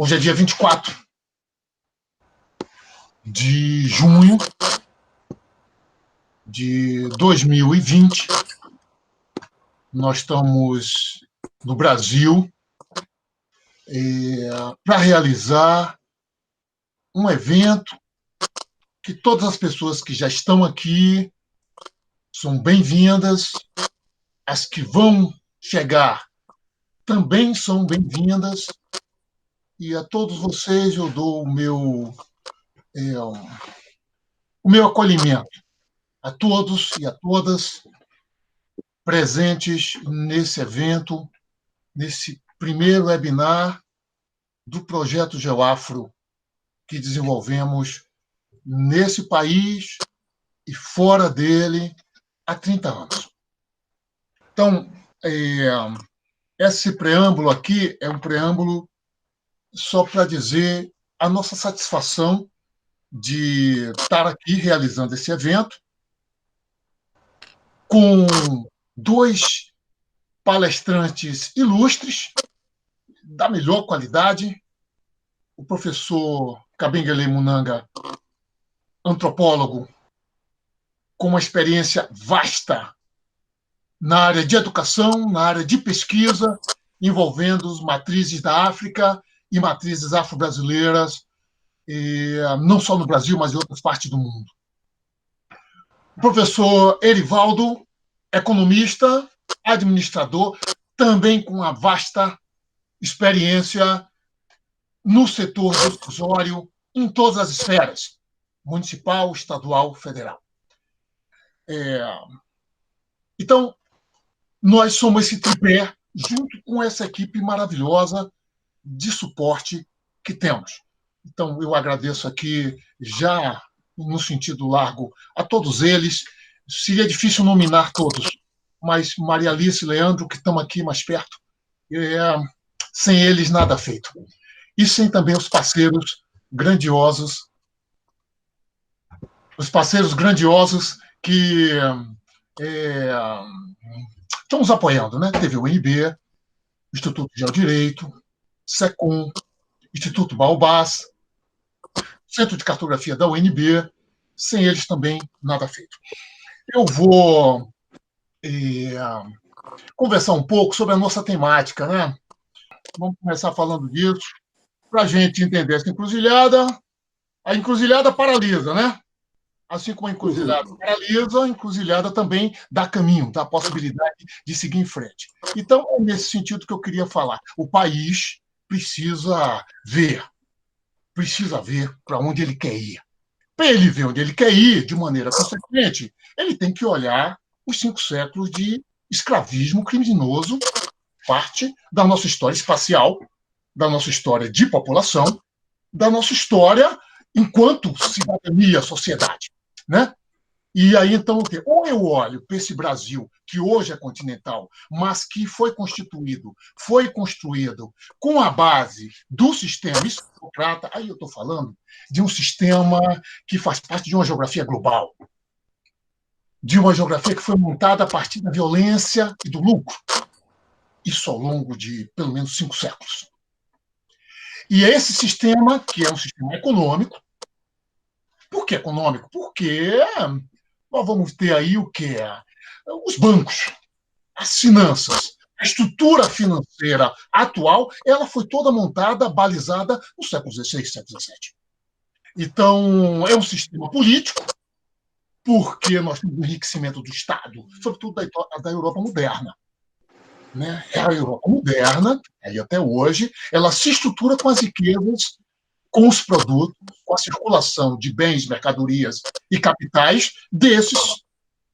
Hoje é dia 24 de junho de 2020. Nós estamos no Brasil para realizar um evento que todas as pessoas que já estão aqui são bem-vindas, as que vão chegar também são bem-vindas, e a todos vocês eu dou o meu acolhimento, a todos e a todas presentes nesse evento, nesse primeiro webinar do Projeto Geoafro que desenvolvemos nesse país e fora dele há 30 anos. Então, esse preâmbulo aqui é um preâmbulo só para dizer a nossa satisfação de estar aqui realizando esse evento com dois palestrantes ilustres, da melhor qualidade, o professor Kabengele Munanga, antropólogo, com uma experiência vasta na área de educação, na área de pesquisa, envolvendo as matrizes da África e matrizes afro-brasileiras, não só no Brasil, mas em outras partes do mundo. O professor Erivaldo, economista, administrador, também com uma vasta experiência no setor decisório, em todas as esferas, municipal, estadual, federal. Então, nós somos esse tripé, junto com essa equipe maravilhosa de suporte que temos. Então, eu agradeço aqui, já no sentido largo, a todos eles. Seria difícil nominar todos, mas Maria Alice e Leandro, que estão aqui mais perto, sem eles, nada feito. E sem também os parceiros grandiosos que estão nos apoiando, né? Teve o UNB, Instituto de Direito, SECOM, Instituto Baobás, Centro de Cartografia da UNB, sem eles também nada feito. Eu vou conversar um pouco sobre a nossa temática, né? Vamos começar falando disso, para a gente entender essa encruzilhada. A encruzilhada paralisa, né? Assim como a encruzilhada paralisa, a encruzilhada também dá caminho, dá possibilidade de seguir em frente. Então, é nesse sentido que eu queria falar. O país precisa ver para onde ele quer ir. Para ele ver onde ele quer ir, de maneira consequente, ele tem que olhar os 5 séculos de escravismo criminoso, parte da nossa história espacial, da nossa história de população, da nossa história enquanto cidadania, sociedade, né? E aí, então, ou eu olho para esse Brasil, que hoje é continental, mas que foi construído com a base do sistema escrocrata, aí eu estou falando de um sistema que faz parte de uma geografia global, de uma geografia que foi montada a partir da violência e do lucro, isso ao longo de pelo menos 5 séculos. E é esse sistema, que é um sistema econômico. Por que econômico? Porque nós vamos ter aí o quê? Os bancos, as finanças, a estrutura financeira atual, ela foi toda montada, balizada no século XVI, século XVII. Então, é um sistema político, porque nós temos o enriquecimento do Estado, sobretudo da Europa moderna. Né? A Europa moderna, aí até hoje, ela se estrutura com as riquezas, com os produtos, com a circulação de bens, mercadorias e capitais desses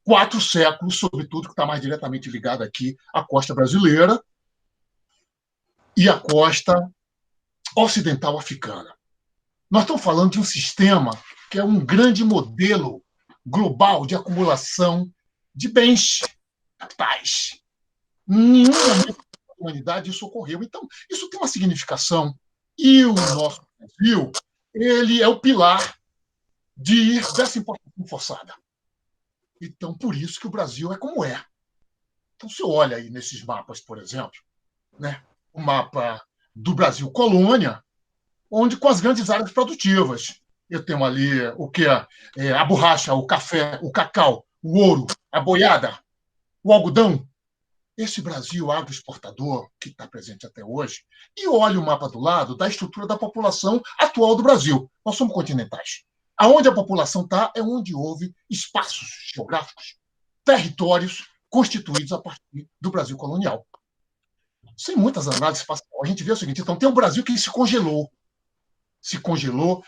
4 séculos, sobretudo, que está mais diretamente ligado aqui à costa brasileira, e a costa ocidental africana. Nós estamos falando de um sistema que é um grande modelo global de acumulação de bens capitais. Em nenhum momento da humanidade isso ocorreu. Então, isso tem uma significação. E o nosso Brasil, ele é o pilar dessa importação forçada. Então, por isso que o Brasil é como é. Então, você olha aí nesses mapas, por exemplo, né, o mapa do Brasil colônia, onde com as grandes áreas produtivas. Eu tenho ali o que é a borracha, o café, o cacau, o ouro, a boiada, o algodão. Esse Brasil agroexportador, que está presente até hoje, e olha o mapa do lado da estrutura da população atual do Brasil. Nós somos continentais. Aonde a população está é onde houve espaços geográficos, territórios constituídos a partir do Brasil colonial. Sem muitas análises espaciais, a gente vê o seguinte: então, tem um Brasil que se congelou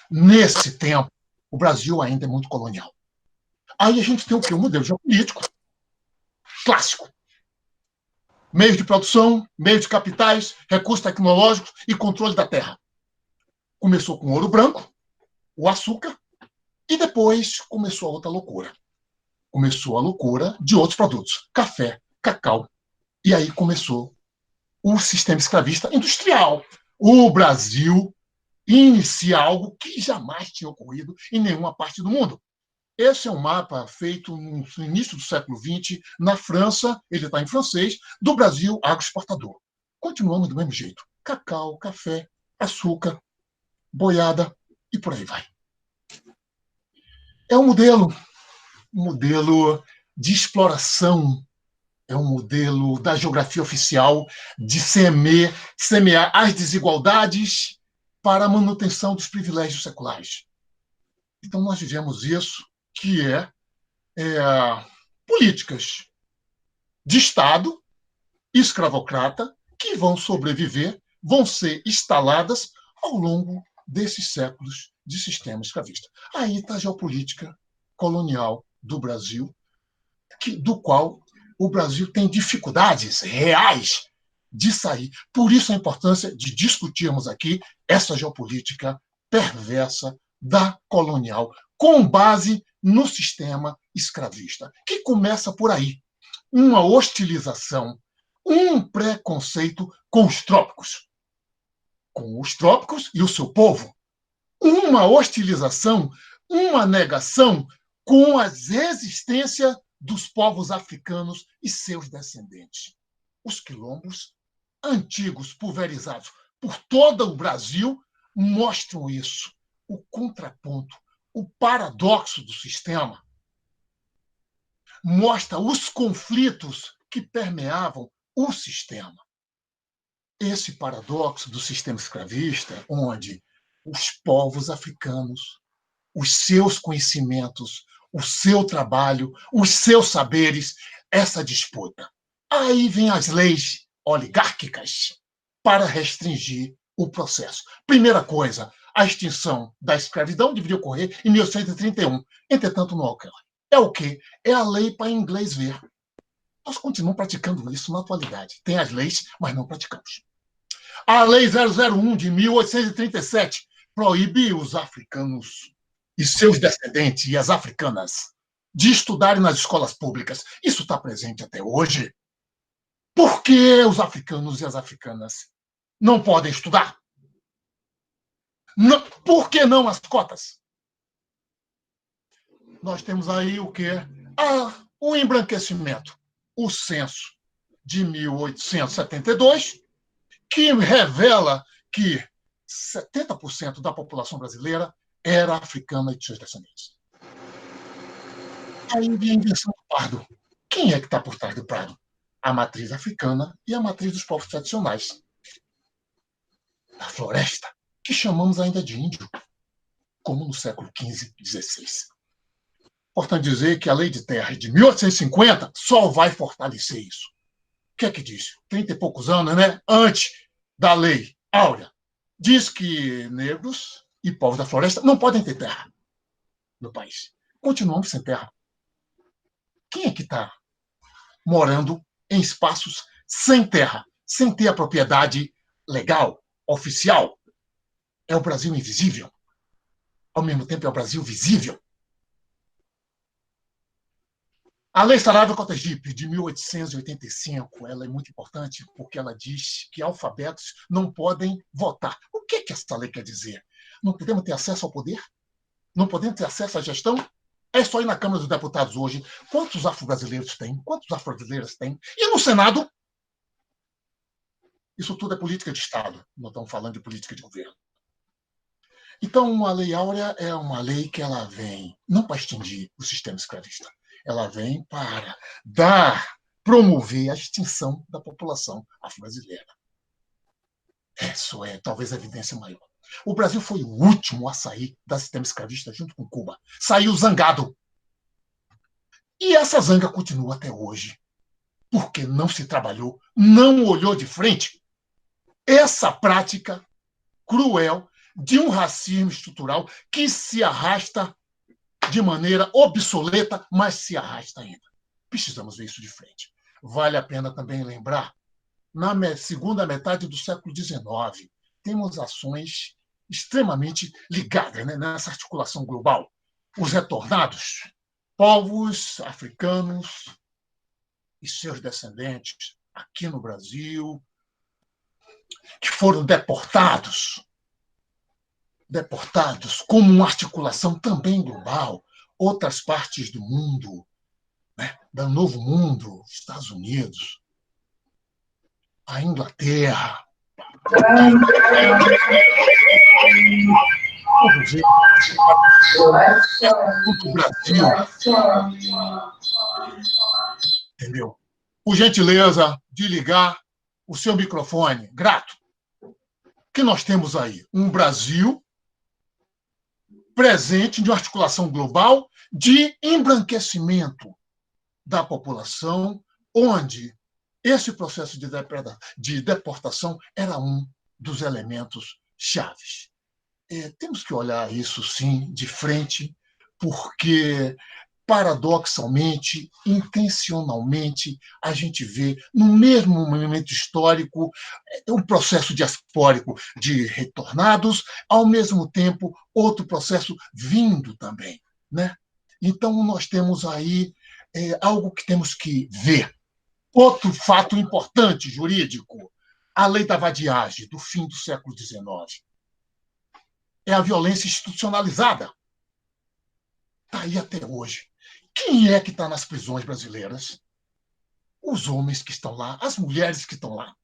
nesse tempo. O Brasil ainda é muito colonial. Aí a gente tem o quê? Um modelo geopolítico clássico. Meios de produção, meios de capitais, recursos tecnológicos e controle da terra. Começou com o ouro branco, o açúcar, e depois começou a outra loucura. Começou a loucura de outros produtos, café, cacau. E aí começou o sistema escravista industrial. O Brasil inicia algo que jamais tinha ocorrido em nenhuma parte do mundo. Esse é um mapa feito no início do século XX, na França, ele está em francês, do Brasil agroexportador. Continuamos do mesmo jeito. Cacau, café, açúcar, boiada e por aí vai. É um modelo de exploração, é um modelo da geografia oficial de semear as desigualdades para a manutenção dos privilégios seculares. Então, nós vivemos isso, que é políticas de Estado escravocrata que vão sobreviver, vão ser instaladas ao longo desses séculos de sistema escravista. Aí está a geopolítica colonial do Brasil, do qual o Brasil tem dificuldades reais de sair. Por isso a importância de discutirmos aqui essa geopolítica perversa da colonial, com base no sistema escravista, que começa por aí. Uma hostilização, um preconceito com os trópicos e o seu povo. Uma hostilização, uma negação com a existência dos povos africanos e seus descendentes. Os quilombos, antigos, pulverizados por todo o Brasil, mostram isso. O contraponto, o paradoxo do sistema, mostra os conflitos que permeavam o sistema. Esse paradoxo do sistema escravista, onde os povos africanos, os seus conhecimentos, o seu trabalho, os seus saberes, essa disputa. Aí vem as leis oligárquicas para restringir o processo. Primeira coisa, a extinção da escravidão deveria ocorrer em 1831. Entretanto, não ocorre. É o quê? É a lei para inglês ver. Nós continuamos praticando isso na atualidade. Tem as leis, mas não praticamos. A Lei 001 de 1837 proíbe os africanos e seus descendentes e as africanas de estudarem nas escolas públicas. Isso está presente até hoje. Por que os africanos e as africanas não podem estudar? Não, por que não as cotas? Nós temos aí o quê? O embranquecimento, o censo de 1872, que revela que 70% da população brasileira era africana e de seus descendentes. Aí vem a invenção do Pardo. Quem é que está por trás do Pardo? A matriz africana e a matriz dos povos tradicionais. Da floresta, que chamamos ainda de índio, como no século XV e XVI. Importante dizer que a Lei de Terras de 1850 só vai fortalecer isso. O que é que diz? 30 e poucos anos, né? Antes da Lei Áurea, diz que negros e povos da floresta não podem ter terra no país. Continuamos sem terra. Quem é que está morando em espaços sem terra, sem ter a propriedade legal, oficial, é o Brasil invisível. Ao mesmo tempo, é o Brasil visível. A Lei Saraiva Cotegipe, de 1885, ela é muito importante porque ela diz que alfabetos não podem votar. O que essa lei quer dizer? Não podemos ter acesso ao poder? Não podemos ter acesso à gestão? É só ir na Câmara dos Deputados hoje. Quantos afro-brasileiros tem? Quantos afro-brasileiras tem? E no Senado? Isso tudo é política de Estado. Não estamos falando de política de governo. Então, a Lei Áurea é uma lei que ela vem não para extinguir o sistema escravista, ela vem para promover a extinção da população afro-brasileira. Isso é talvez a evidência maior. O Brasil foi o último a sair do sistema escravista junto com Cuba. Saiu zangado. E essa zanga continua até hoje, porque não se trabalhou, não olhou de frente essa prática cruel de um racismo estrutural que se arrasta de maneira obsoleta, mas se arrasta ainda. Precisamos ver isso de frente. Vale a pena também lembrar, na segunda metade do século XIX, temos ações extremamente ligadas, né, nessa articulação global. Os retornados, povos africanos e seus descendentes aqui no Brasil, que foram deportados como uma articulação também global, outras partes do mundo, né, do Novo Mundo, Estados Unidos, a Inglaterra, o Brasil. Entendeu? Por gentileza de ligar o seu microfone. Grato. O que nós temos aí? Um Brasil presente de uma articulação global de embranquecimento da população, onde esse processo de deportação era um dos elementos chaves. Temos que olhar isso, sim, de frente, porque, paradoxalmente, intencionalmente, a gente vê, no mesmo momento histórico, um processo diaspórico de retornados, ao mesmo tempo, outro processo vindo também, né? Então, nós temos aí algo que temos que ver. Outro fato importante jurídico, a lei da vadiagem, do fim do século XIX. É a violência institucionalizada. Está aí até hoje. Quem é que está nas prisões brasileiras? Os homens que estão lá, as mulheres que estão lá,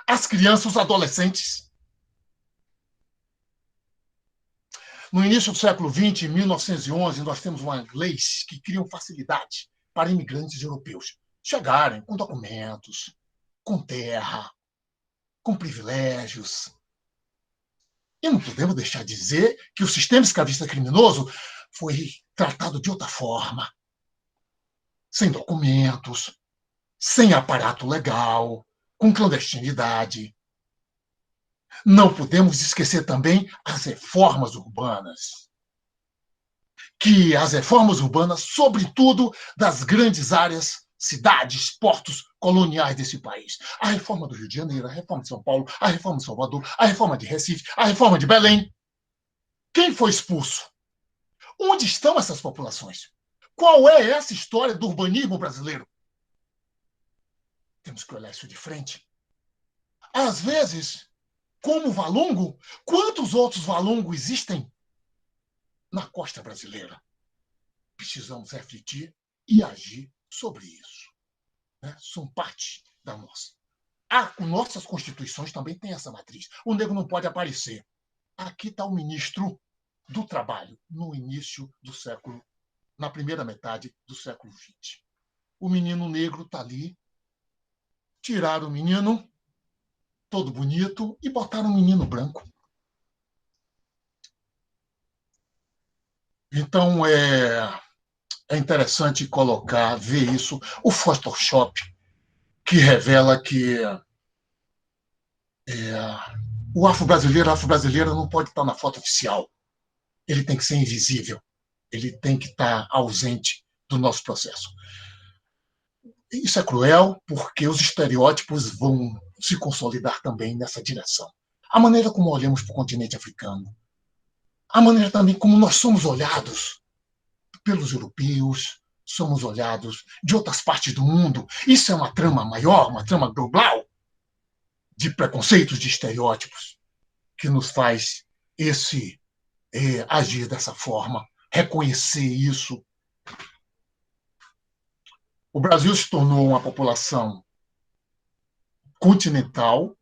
as crianças, os adolescentes. No início do século XX, em 1911, nós temos leis que criam facilidade para imigrantes europeus chegarem com documentos, com terra, com privilégios. E não podemos deixar de dizer que o sistema escravista criminoso foi tratado de outra forma, sem documentos, sem aparato legal, com clandestinidade. Não podemos esquecer também as reformas urbanas. Que as reformas urbanas, sobretudo das grandes áreas, cidades, portos coloniais desse país. A reforma do Rio de Janeiro, a reforma de São Paulo, a reforma de Salvador, a reforma de Recife, a reforma de Belém. Quem foi expulso? Onde estão essas populações? Qual é essa história do urbanismo brasileiro? Temos que olhar isso de frente. Às vezes, como Valongo, quantos outros Valongo existem na costa brasileira? Precisamos refletir e agir sobre isso. Né? São parte da nossa. Nossas constituições também têm essa matriz. O negro não pode aparecer. Aqui está o ministro do Trabalho, no início do século, na primeira metade do século XX. O menino negro está ali, tiraram o menino, todo bonito, e botaram o menino branco. Então, é interessante ver isso. O Photoshop, que revela que o afro-brasileiro, a afro-brasileira não pode estar na foto oficial. Ele tem que ser invisível. Ele tem que estar ausente do nosso processo. Isso é cruel, porque os estereótipos vão se consolidar também nessa direção. A maneira como olhamos para o continente africano, a maneira também como nós somos olhados pelos europeus, somos olhados de outras partes do mundo. Isso é uma trama maior, uma trama global de preconceitos, de estereótipos, que nos faz agir dessa forma, reconhecer isso. O Brasil se tornou uma população continental,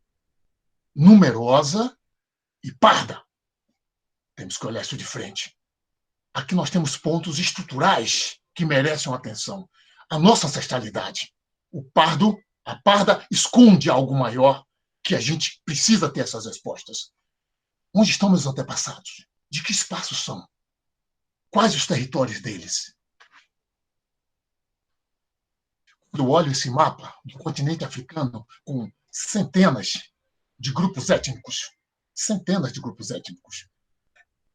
numerosa e parda. Temos que olhar isso de frente. Aqui nós temos pontos estruturais que merecem uma atenção. A nossa ancestralidade. A parda esconde algo maior que a gente precisa ter essas respostas. Onde estão meus antepassados? De que espaços são? Quais os territórios deles? Quando eu olho esse mapa do continente africano com centenas de grupos étnicos,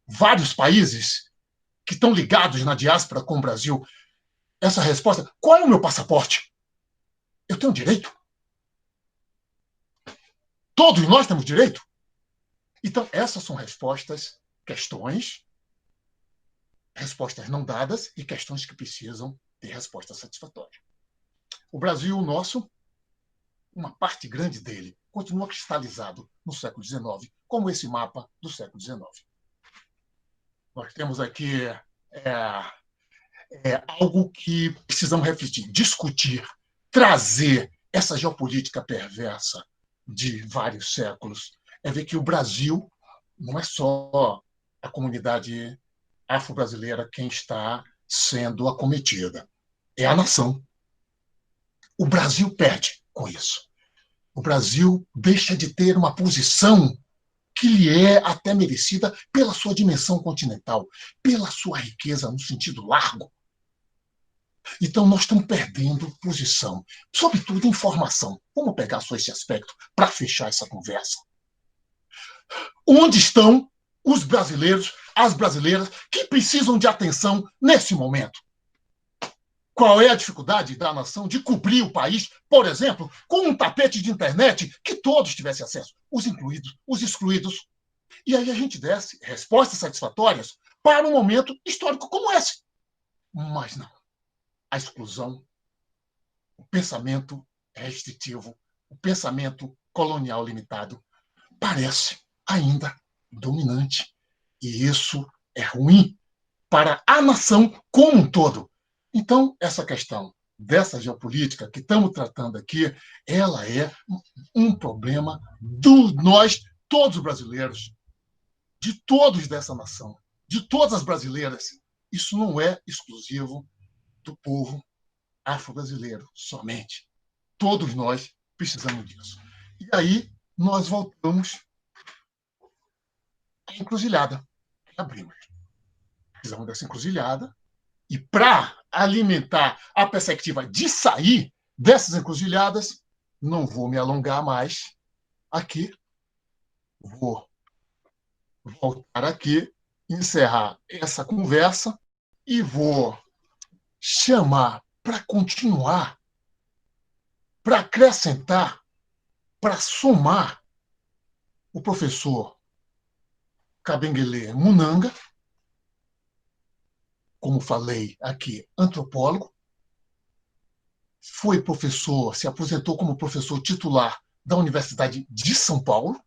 vários países que estão ligados na diáspora com o Brasil, essa resposta, qual é o meu passaporte? Eu tenho direito? Todos nós temos direito? Então, essas são questões não dadas e questões que precisam ter resposta satisfatória. O Brasil nosso, uma parte grande dele, continua cristalizado no século XIX, como esse mapa do século XIX. Nós temos aqui algo que precisamos refletir, discutir, trazer essa geopolítica perversa de vários séculos. É ver que o Brasil não é só a comunidade afro-brasileira quem está sendo acometida. É a nação. O Brasil perde com isso. O Brasil deixa de ter uma posição que lhe é até merecida pela sua dimensão continental, pela sua riqueza no sentido largo. Então, nós estamos perdendo posição, sobretudo informação. Vamos pegar só esse aspecto para fechar essa conversa. Onde estão os brasileiros, as brasileiras, que precisam de atenção nesse momento? Qual é a dificuldade da nação de cobrir o país, por exemplo, com um tapete de internet que todos tivessem acesso, os incluídos, os excluídos? E aí a gente desse respostas satisfatórias para um momento histórico como esse. Mas não. A exclusão, o pensamento restritivo, o pensamento colonial limitado parece ainda dominante. E isso é ruim para a nação como um todo. Então, essa questão dessa geopolítica que estamos tratando aqui, ela é um problema de nós, todos os brasileiros, de todos dessa nação, de todas as brasileiras. Isso não é exclusivo do povo afro-brasileiro somente. Todos nós precisamos disso. E aí nós voltamos à encruzilhada que abrimos. Precisamos dessa encruzilhada. E para alimentar a perspectiva de sair dessas encruzilhadas, não vou me alongar mais aqui. Vou voltar aqui, encerrar essa conversa e vou chamar para continuar, para acrescentar, para somar o professor Kabengele Munanga, como falei aqui, antropólogo, foi professor, se aposentou como professor titular da Universidade de São Paulo,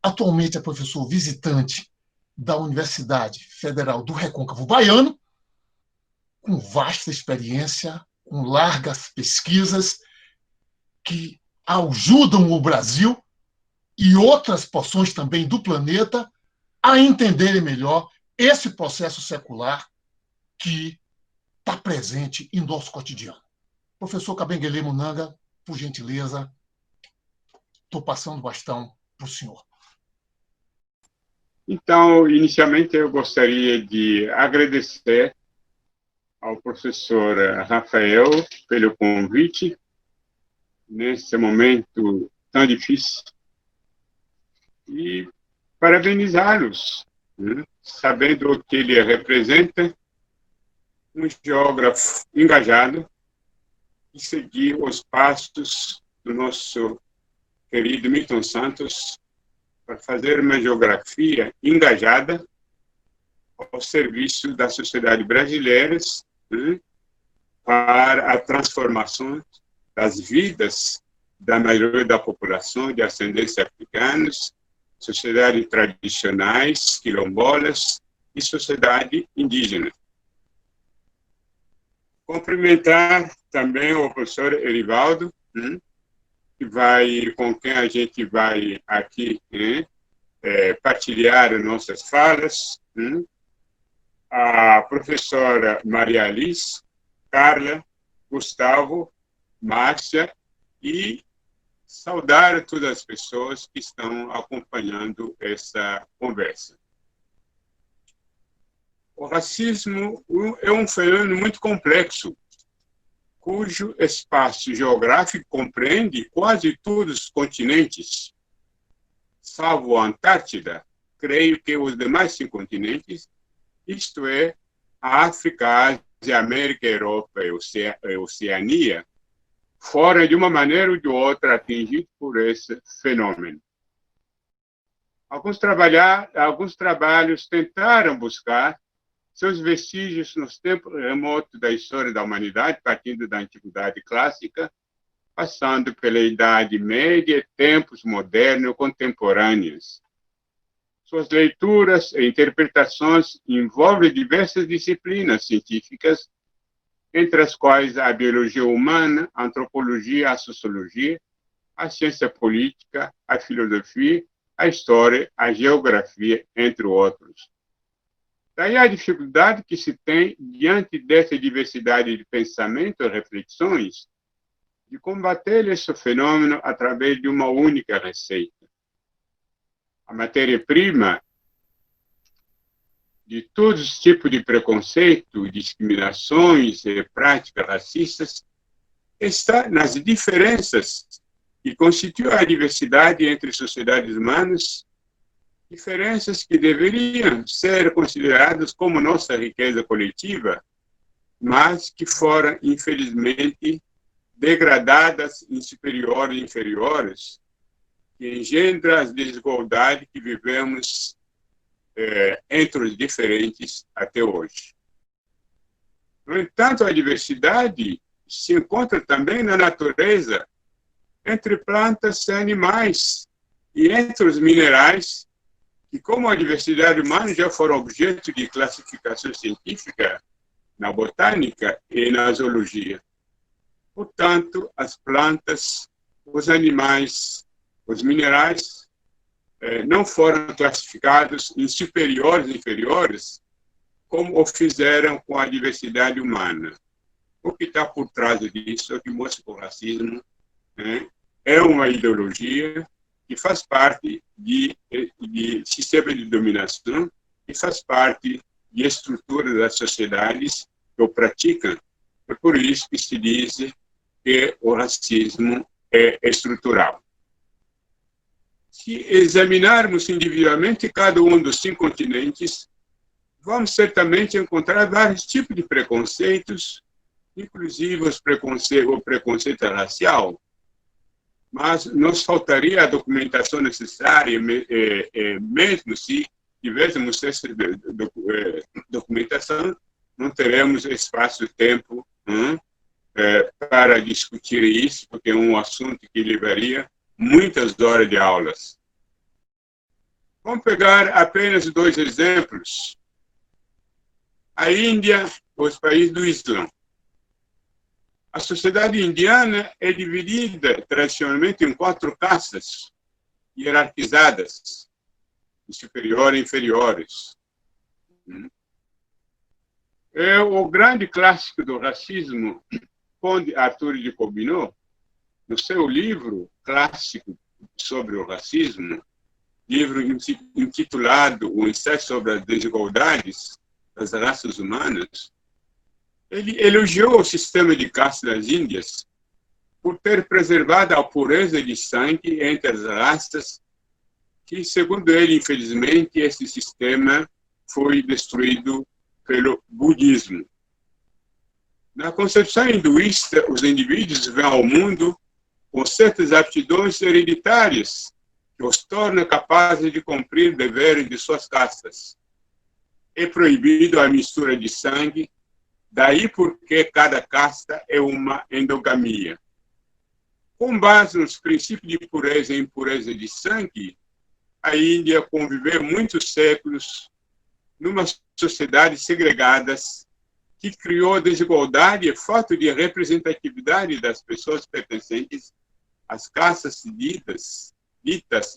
atualmente é professor visitante da Universidade Federal do Recôncavo Baiano, com vasta experiência, com largas pesquisas que ajudam o Brasil e outras porções também do planeta a entenderem melhor esse processo secular que está presente em nosso cotidiano. Professor Kabengele Munanga, por gentileza, estou passando o bastão para o senhor. Então, inicialmente, eu gostaria de agradecer ao professor Rafael pelo convite, nesse momento tão difícil, e parabenizá-los, né? Sabendo o que ele representa, um geógrafo engajado, e seguir os passos do nosso querido Milton Santos, para fazer uma geografia engajada ao serviço da sociedade brasileira, né, para a transformação das vidas da maioria da população de ascendência africanos, sociedades tradicionais, quilombolas e sociedade indígena. Cumprimentar também o professor Erivaldo, com quem a gente vai aqui partilhar nossas falas, a professora Maria Alice, Carla, Gustavo, Márcia, e saudar todas as pessoas que estão acompanhando essa conversa. O racismo é um fenômeno muito complexo, cujo espaço geográfico compreende quase todos os continentes, salvo a Antártida. Creio que os demais 5 continentes, isto é, a África, a Ásia, a América, a Europa e a Oceania, foram, de uma maneira ou de outra, atingidos por esse fenômeno. Alguns trabalhos tentaram buscar seus vestígios nos tempos remotos da história da humanidade, partindo da Antiguidade Clássica, passando pela Idade Média e tempos modernos contemporâneos. Suas leituras e interpretações envolvem diversas disciplinas científicas, entre as quais a biologia humana, a antropologia, a sociologia, a ciência política, a filosofia, a história, a geografia, entre outros. Daí a dificuldade que se tem, diante dessa diversidade de pensamento e reflexões, de combater esse fenômeno através de uma única receita. A matéria-prima de todos os tipos de preconceito, discriminações e práticas racistas está nas diferenças que constituem a diversidade entre sociedades humanas, diferenças que deveriam ser consideradas como nossa riqueza coletiva, mas que foram, infelizmente, degradadas em superiores e inferiores, que engendram as desigualdades que vivemos entre os diferentes até hoje. No entanto, a diversidade se encontra também na natureza, entre plantas e animais, e entre os minerais, que, como a diversidade humana, já foram objeto de classificação científica na botânica e na zoologia. Portanto, as plantas, os animais, os minerais não foram classificados em superiores e inferiores, como o fizeram com a diversidade humana. O que está por trás disso é que mostra que o racismo é uma ideologia que faz parte de sistema de dominação, que faz parte de estrutura das sociedades que o praticam. É por isso que se diz que o racismo é estrutural. Se examinarmos individualmente cada um dos 5 continentes, vamos certamente encontrar vários tipos de preconceitos, inclusive o preconceito racial, mas nos faltaria a documentação necessária, mesmo se tivéssemos essa documentação, não teremos espaço e tempo para discutir isso, porque é um assunto que levaria muitas horas de aulas. Vamos pegar apenas 2 exemplos. A Índia, os países do Islã. A sociedade indiana é dividida tradicionalmente em 4 castas hierarquizadas, superiores e inferiores. É o grande clássico do racismo, Conde Arthur de Gobineau, no seu livro clássico sobre o racismo, livro intitulado O Ensaio sobre as Desigualdades das Raças Humanas, ele elogiou o sistema de caste das Índias por ter preservado a pureza de sangue entre as raças, que, segundo ele, infelizmente, esse sistema foi destruído pelo budismo. Na concepção hinduísta, os indivíduos vêm ao mundo com certas aptidões hereditárias que os tornam capazes de cumprir deveres de suas castas. É proibido a mistura de sangue, daí porque cada casta é uma endogamia. Com base nos princípios de pureza e impureza de sangue, a Índia conviveu muitos séculos numa sociedade segregada que criou desigualdade e falta de representatividade das pessoas pertencentes às castas ditas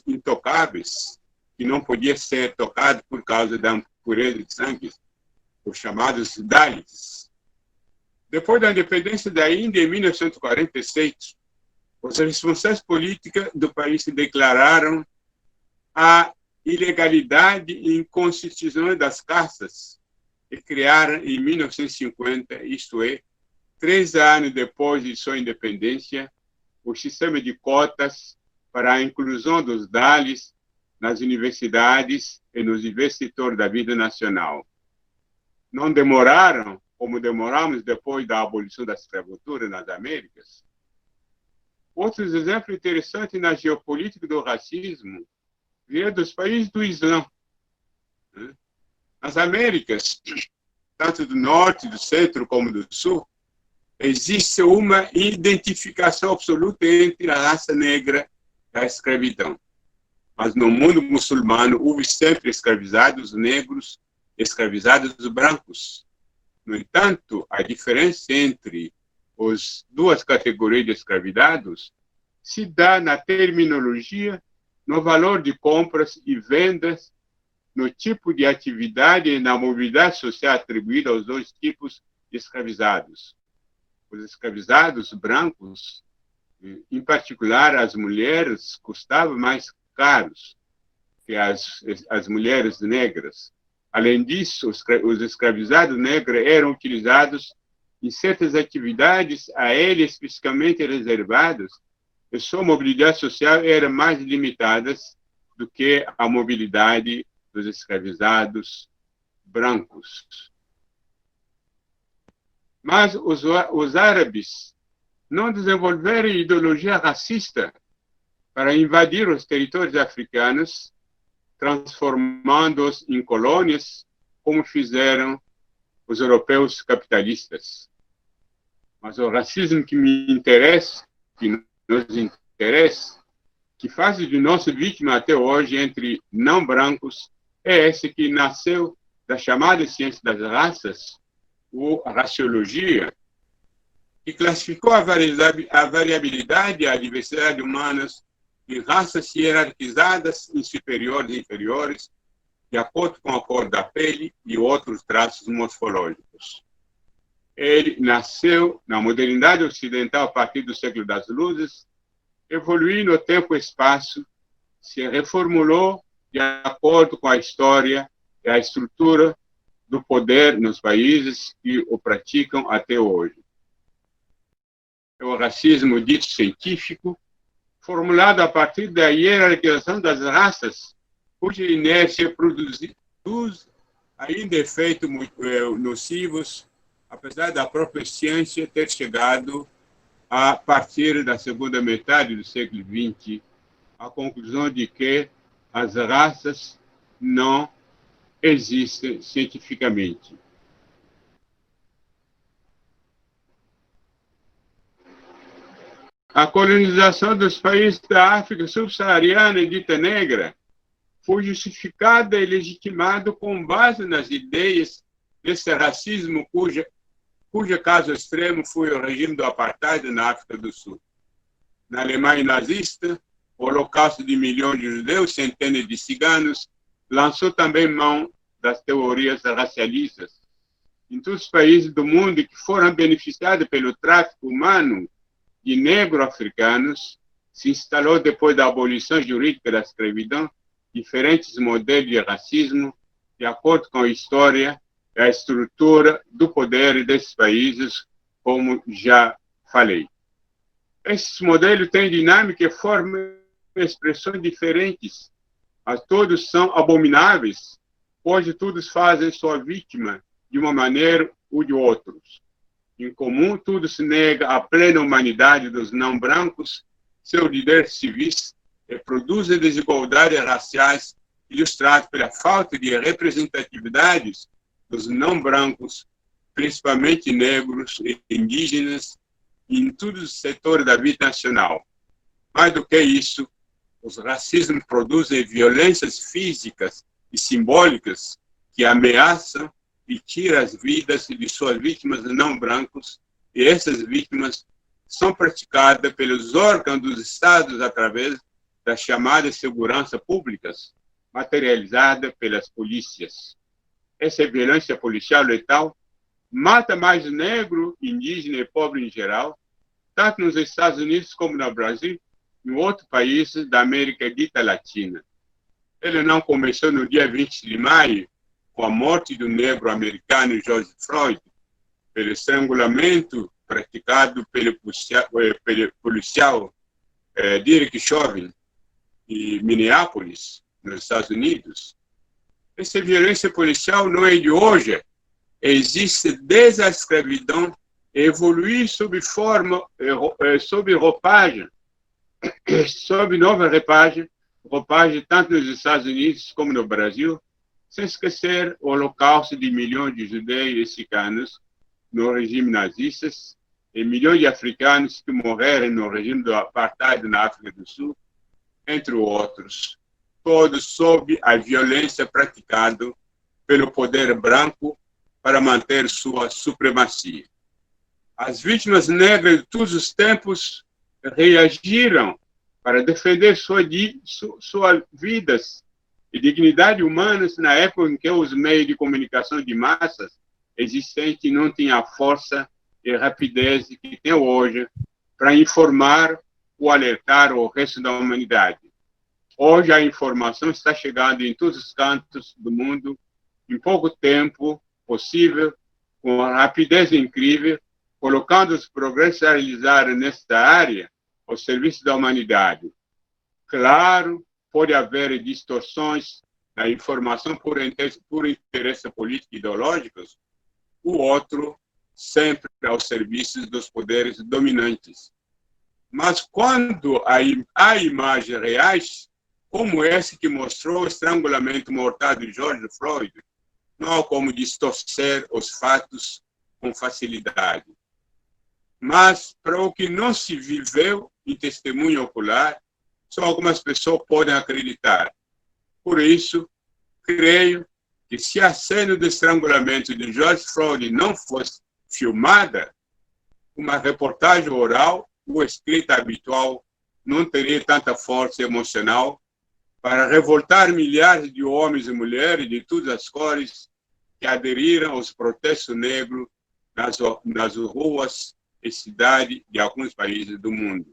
intocáveis, que não podia ser tocado por causa da impureza de sangue, os chamados Dalits. Depois da independência da Índia, em 1946, os responsáveis políticos do país se declararam a ilegalidade e inconstitucionalidade das castas e criaram em 1950, isto é, 3 anos depois de sua independência, o sistema de cotas para a inclusão dos Dalits nas universidades e nos diversos setores da vida nacional. Não demoraram, como demoramos depois da abolição da escravatura nas Américas. Outros exemplos interessantes na geopolítica do racismo vieram dos países do Islã. Nas Américas, tanto do norte, do centro como do sul, existe uma identificação absoluta entre a raça negra e a escravidão. Mas no mundo muçulmano houve sempre escravizados negros e escravizados brancos. No entanto, a diferença entre as duas categorias de escravizados se dá na terminologia, no valor de compras e vendas, no tipo de atividade e na mobilidade social atribuída aos dois tipos de escravizados. Os escravizados brancos, em particular as mulheres, custavam mais caros que as mulheres negras. Além disso, os escravizados negros eram utilizados em certas atividades a eles especificamente reservadas, e sua mobilidade social era mais limitada do que a mobilidade dos escravizados brancos. Mas os árabes não desenvolveram ideologia racista para invadir os territórios africanos, transformando-os em colônias, como fizeram os europeus capitalistas. Mas o racismo que me interessa, que nos interessa, que faz de nossa vítima até hoje entre não brancos, é esse que nasceu da chamada ciência das raças, ou raciologia, que classificou a variabilidade e a diversidade humanas em raças hierarquizadas em superiores e inferiores, de acordo com a cor da pele e outros traços morfológicos. Ele nasceu na modernidade ocidental a partir do século das luzes, evoluiu no tempo e espaço, se reformulou de acordo com a história e a estrutura do poder nos países que o praticam até hoje. É o racismo dito científico, formulado a partir da hierarquização das raças, cuja inércia produz ainda efeitos nocivos, apesar da própria ciência ter chegado, a partir da segunda metade do século XX, à conclusão de que as raças não existem cientificamente. A colonização dos países da África subsaariana e dita negra foi justificada e legitimada com base nas ideias desse racismo cujo caso extremo foi o regime do apartheid na África do Sul. Na Alemanha nazista, o holocausto de milhões de judeus, centenas de ciganos, lançou também mão das teorias racialistas. Em todos os países do mundo que foram beneficiados pelo tráfico humano de negro-africanos, se instalou depois da abolição jurídica da escravidão diferentes modelos de racismo de acordo com a história e a estrutura do poder desses países, como já falei. Esses modelos têm dinâmica e forma e expressões diferentes, mas todos são abomináveis, pois todos fazem sua vítima de uma maneira ou de outra. Em comum, tudo se nega à plena humanidade dos não brancos seus líderes civis reproduzem desigualdades raciais ilustradas pela falta de representatividades dos não brancos, principalmente negros e indígenas, em todos os setores da vida nacional. Mais do que isso, os racismos produzem violências físicas e simbólicas que ameaçam e tiram as vidas de suas vítimas não brancos, e essas vítimas são praticadas pelos órgãos dos estados através das chamadas segurança públicas, materializada pelas polícias. Essa violência policial letal mata mais negro, indígena e pobre em geral, tanto nos Estados Unidos como no Brasil e em outros países da América dita Latina. Ele não começou no dia 20 de maio, com a morte do negro americano George Floyd, pelo estrangulamento praticado pelo policial Derek Chauvin, em Minneapolis, nos Estados Unidos. Essa violência policial não é de hoje, existe desde a escravidão, evoluiu sob roupagem, sob nova roupagem tanto nos Estados Unidos como no Brasil, sem esquecer o holocausto de milhões de judeus e mexicanos no regime nazista e milhões de africanos que morreram no regime do apartheid na África do Sul, entre outros, todos sob a violência praticada pelo poder branco para manter sua supremacia. As vítimas negras de todos os tempos reagiram para defender suas vidas e dignidade humanas na época em que os meios de comunicação de massas existentes não tinham a força e rapidez que tem hoje para informar ou alertar o resto da humanidade. Hoje a informação está chegando em todos os cantos do mundo em pouco tempo possível, com uma rapidez incrível, colocando os progressos realizados nesta área ao serviço da humanidade. Claro, pode haver distorções na informação por interesses políticos e ideológicos, o outro sempre ao serviço dos poderes dominantes. Mas quando há imagens reais, como essa que mostrou o estrangulamento mortal de George Floyd, não há como distorcer os fatos com facilidade. Mas, para o que não se viveu em testemunho ocular, só algumas pessoas podem acreditar. Por isso, creio que se a cena do estrangulamento de George Floyd não fosse filmada, uma reportagem oral ou escrita habitual não teria tanta força emocional para revoltar milhares de homens e mulheres de todas as cores que aderiram aos protestos negros nas ruas e cidades de alguns países do mundo.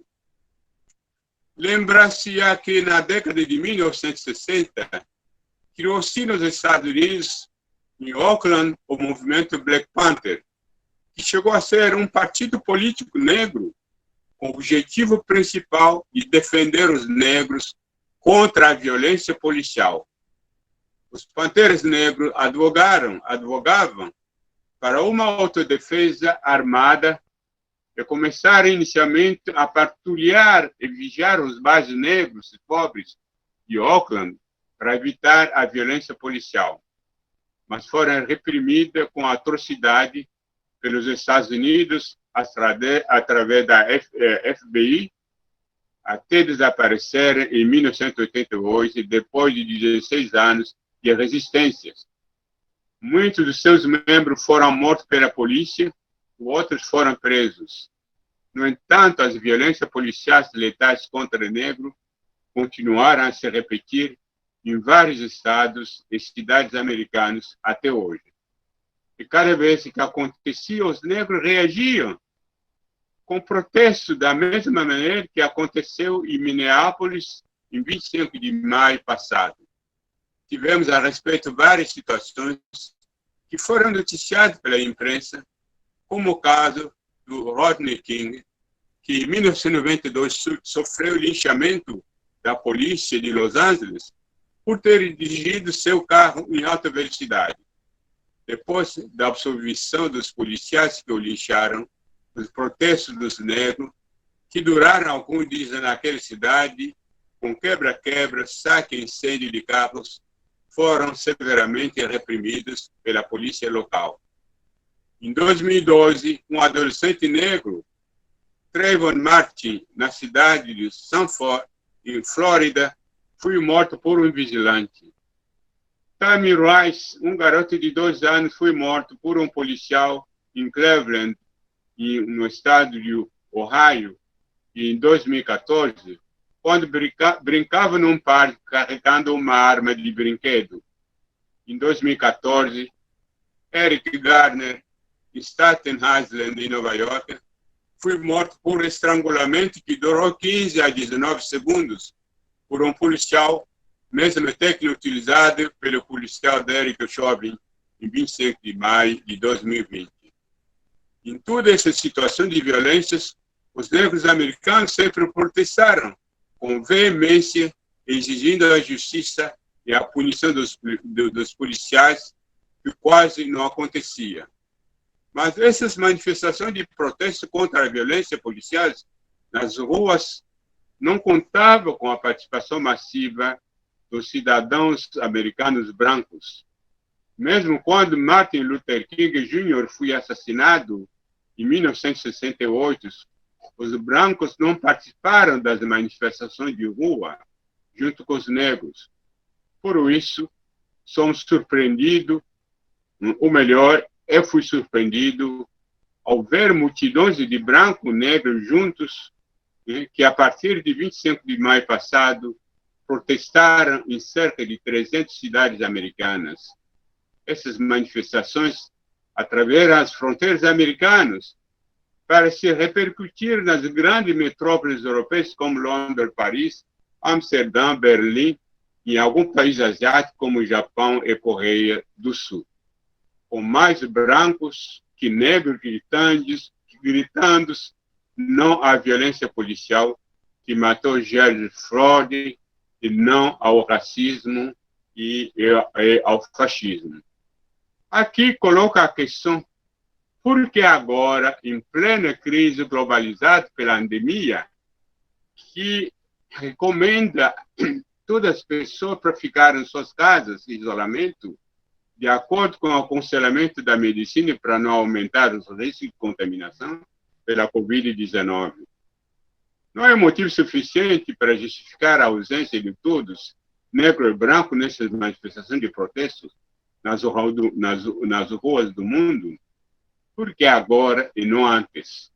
Lembra-se que na década de 1960, criou-se nos Estados Unidos, em Oakland, o movimento Black Panther, que chegou a ser um partido político negro com o objetivo principal de defender os negros contra a violência policial. Os Panteras Negros advogavam para uma autodefesa armada e começaram inicialmente a patrulhar e vigiar os bairros negros e pobres de Oakland para evitar a violência policial, mas foram reprimidas com atrocidade pelos Estados Unidos através da FBI, até desaparecerem em 1988, depois de 16 anos de resistências. Muitos de seus membros foram mortos pela polícia, outros foram presos. No entanto, as violências policiais letais contra negros continuaram a se repetir em vários estados e cidades americanas até hoje. E cada vez que acontecia, os negros reagiam com protesto da mesma maneira que aconteceu em Minneapolis em 25 de maio passado. Tivemos a respeito várias situações que foram noticiadas pela imprensa, como o caso do Rodney King, que em 1992 sofreu linchamento da polícia de Los Angeles por ter dirigido seu carro em alta velocidade. Depois da absolvição dos policiais que o lincharam, os protestos dos negros que duraram, alguns dizem, naquela cidade, com quebra-quebra, saque e incêndio de carros, foram severamente reprimidos pela polícia local. Em 2012, um adolescente negro, Trayvon Martin, na cidade de Sanford, em Flórida, foi morto por um vigilante. Tamir Rice, um garoto de 2 anos, foi morto por um policial em Cleveland, no estado de Ohio, em 2014, quando brincava num parque carregando uma arma de brinquedo. Em 2014, Eric Garner, em Staten Island, em Nova York, foi morto por estrangulamento que durou 15 a 19 segundos por um policial, mesma técnica utilizada pelo policial Derek Chauvin em 25 de maio de 2020. Em toda essa situação de violências, os negros americanos sempre protestaram com veemência, exigindo a justiça e a punição dos policiais, que quase não acontecia. Mas essas manifestações de protesto contra a violência policial nas ruas não contavam com a participação massiva dos cidadãos americanos brancos. Mesmo quando Martin Luther King Jr. foi assassinado em 1968, os brancos não participaram das manifestações de rua junto com os negros. Por isso, somos surpreendidos, ou melhor, eu fui surpreendido ao ver multidões de brancos e negros juntos, que a partir de 25 de maio passado protestaram em cerca de 300 cidades americanas. Essas manifestações atravessaram as fronteiras americanas para se repercutir nas grandes metrópoles europeias como Londres, Paris, Amsterdã, Berlim e em alguns países asiáticos como Japão e Coreia do Sul. Com mais brancos que negros gritando não à violência policial que matou George Floyd e não ao racismo e ao fascismo. Aqui coloca a questão: por que agora, em plena crise globalizada pela pandemia, que recomenda todas as pessoas para ficarem em suas casas, em isolamento, de acordo com o aconselhamento da medicina para não aumentar os riscos de contaminação pela Covid-19? Não é motivo suficiente para justificar a ausência de todos, negro e branco, nessas manifestações de protestos nas ruas do mundo? Por que agora e não antes?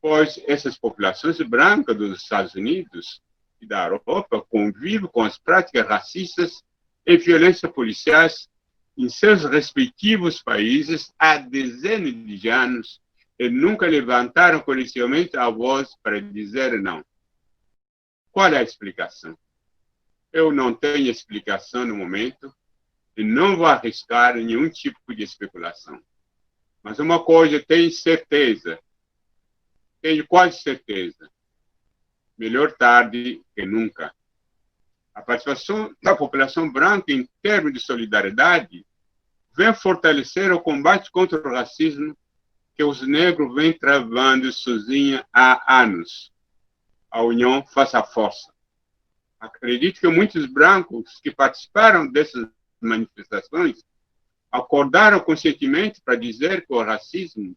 Pois essas populações brancas dos Estados Unidos e da Europa convivem com as práticas racistas e violências policiais em seus respectivos países há dezenas de anos e nunca levantaram coletivamente a voz para dizer não. Qual é a explicação? Eu não tenho explicação no momento e não vou arriscar nenhum tipo de especulação. Mas uma coisa tenho certeza, tenho quase certeza: melhor tarde que nunca. A participação da população branca em termos de solidariedade vem fortalecer o combate contra o racismo que os negros vêm travando sozinhos há anos. A união faz a força. Acredito que muitos brancos que participaram dessas manifestações acordaram conscientemente para dizer que o racismo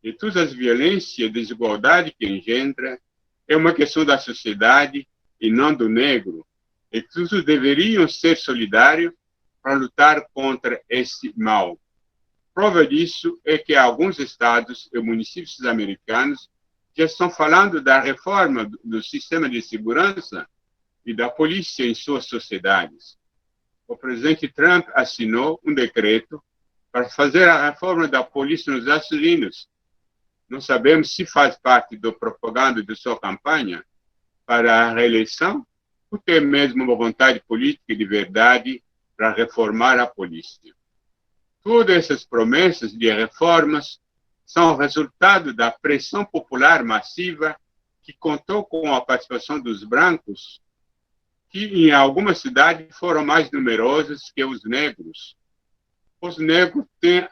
e todas as violências e desigualdade que engendra é uma questão da sociedade e não do negro, e que todos deveriam ser solidários para lutar contra esse mal. Prova disso é que alguns estados e municípios americanos já estão falando da reforma do sistema de segurança e da polícia em suas sociedades. O presidente Trump assinou um decreto para fazer a reforma da polícia nos Estados Unidos. Não sabemos se faz parte da propaganda de sua campanha para a reeleição ou tem mesmo uma vontade política de verdade para reformar a polícia. Todas essas promessas de reformas são resultado da pressão popular massiva que contou com a participação dos brancos, que em algumas cidades foram mais numerosos que os negros. Os negros têm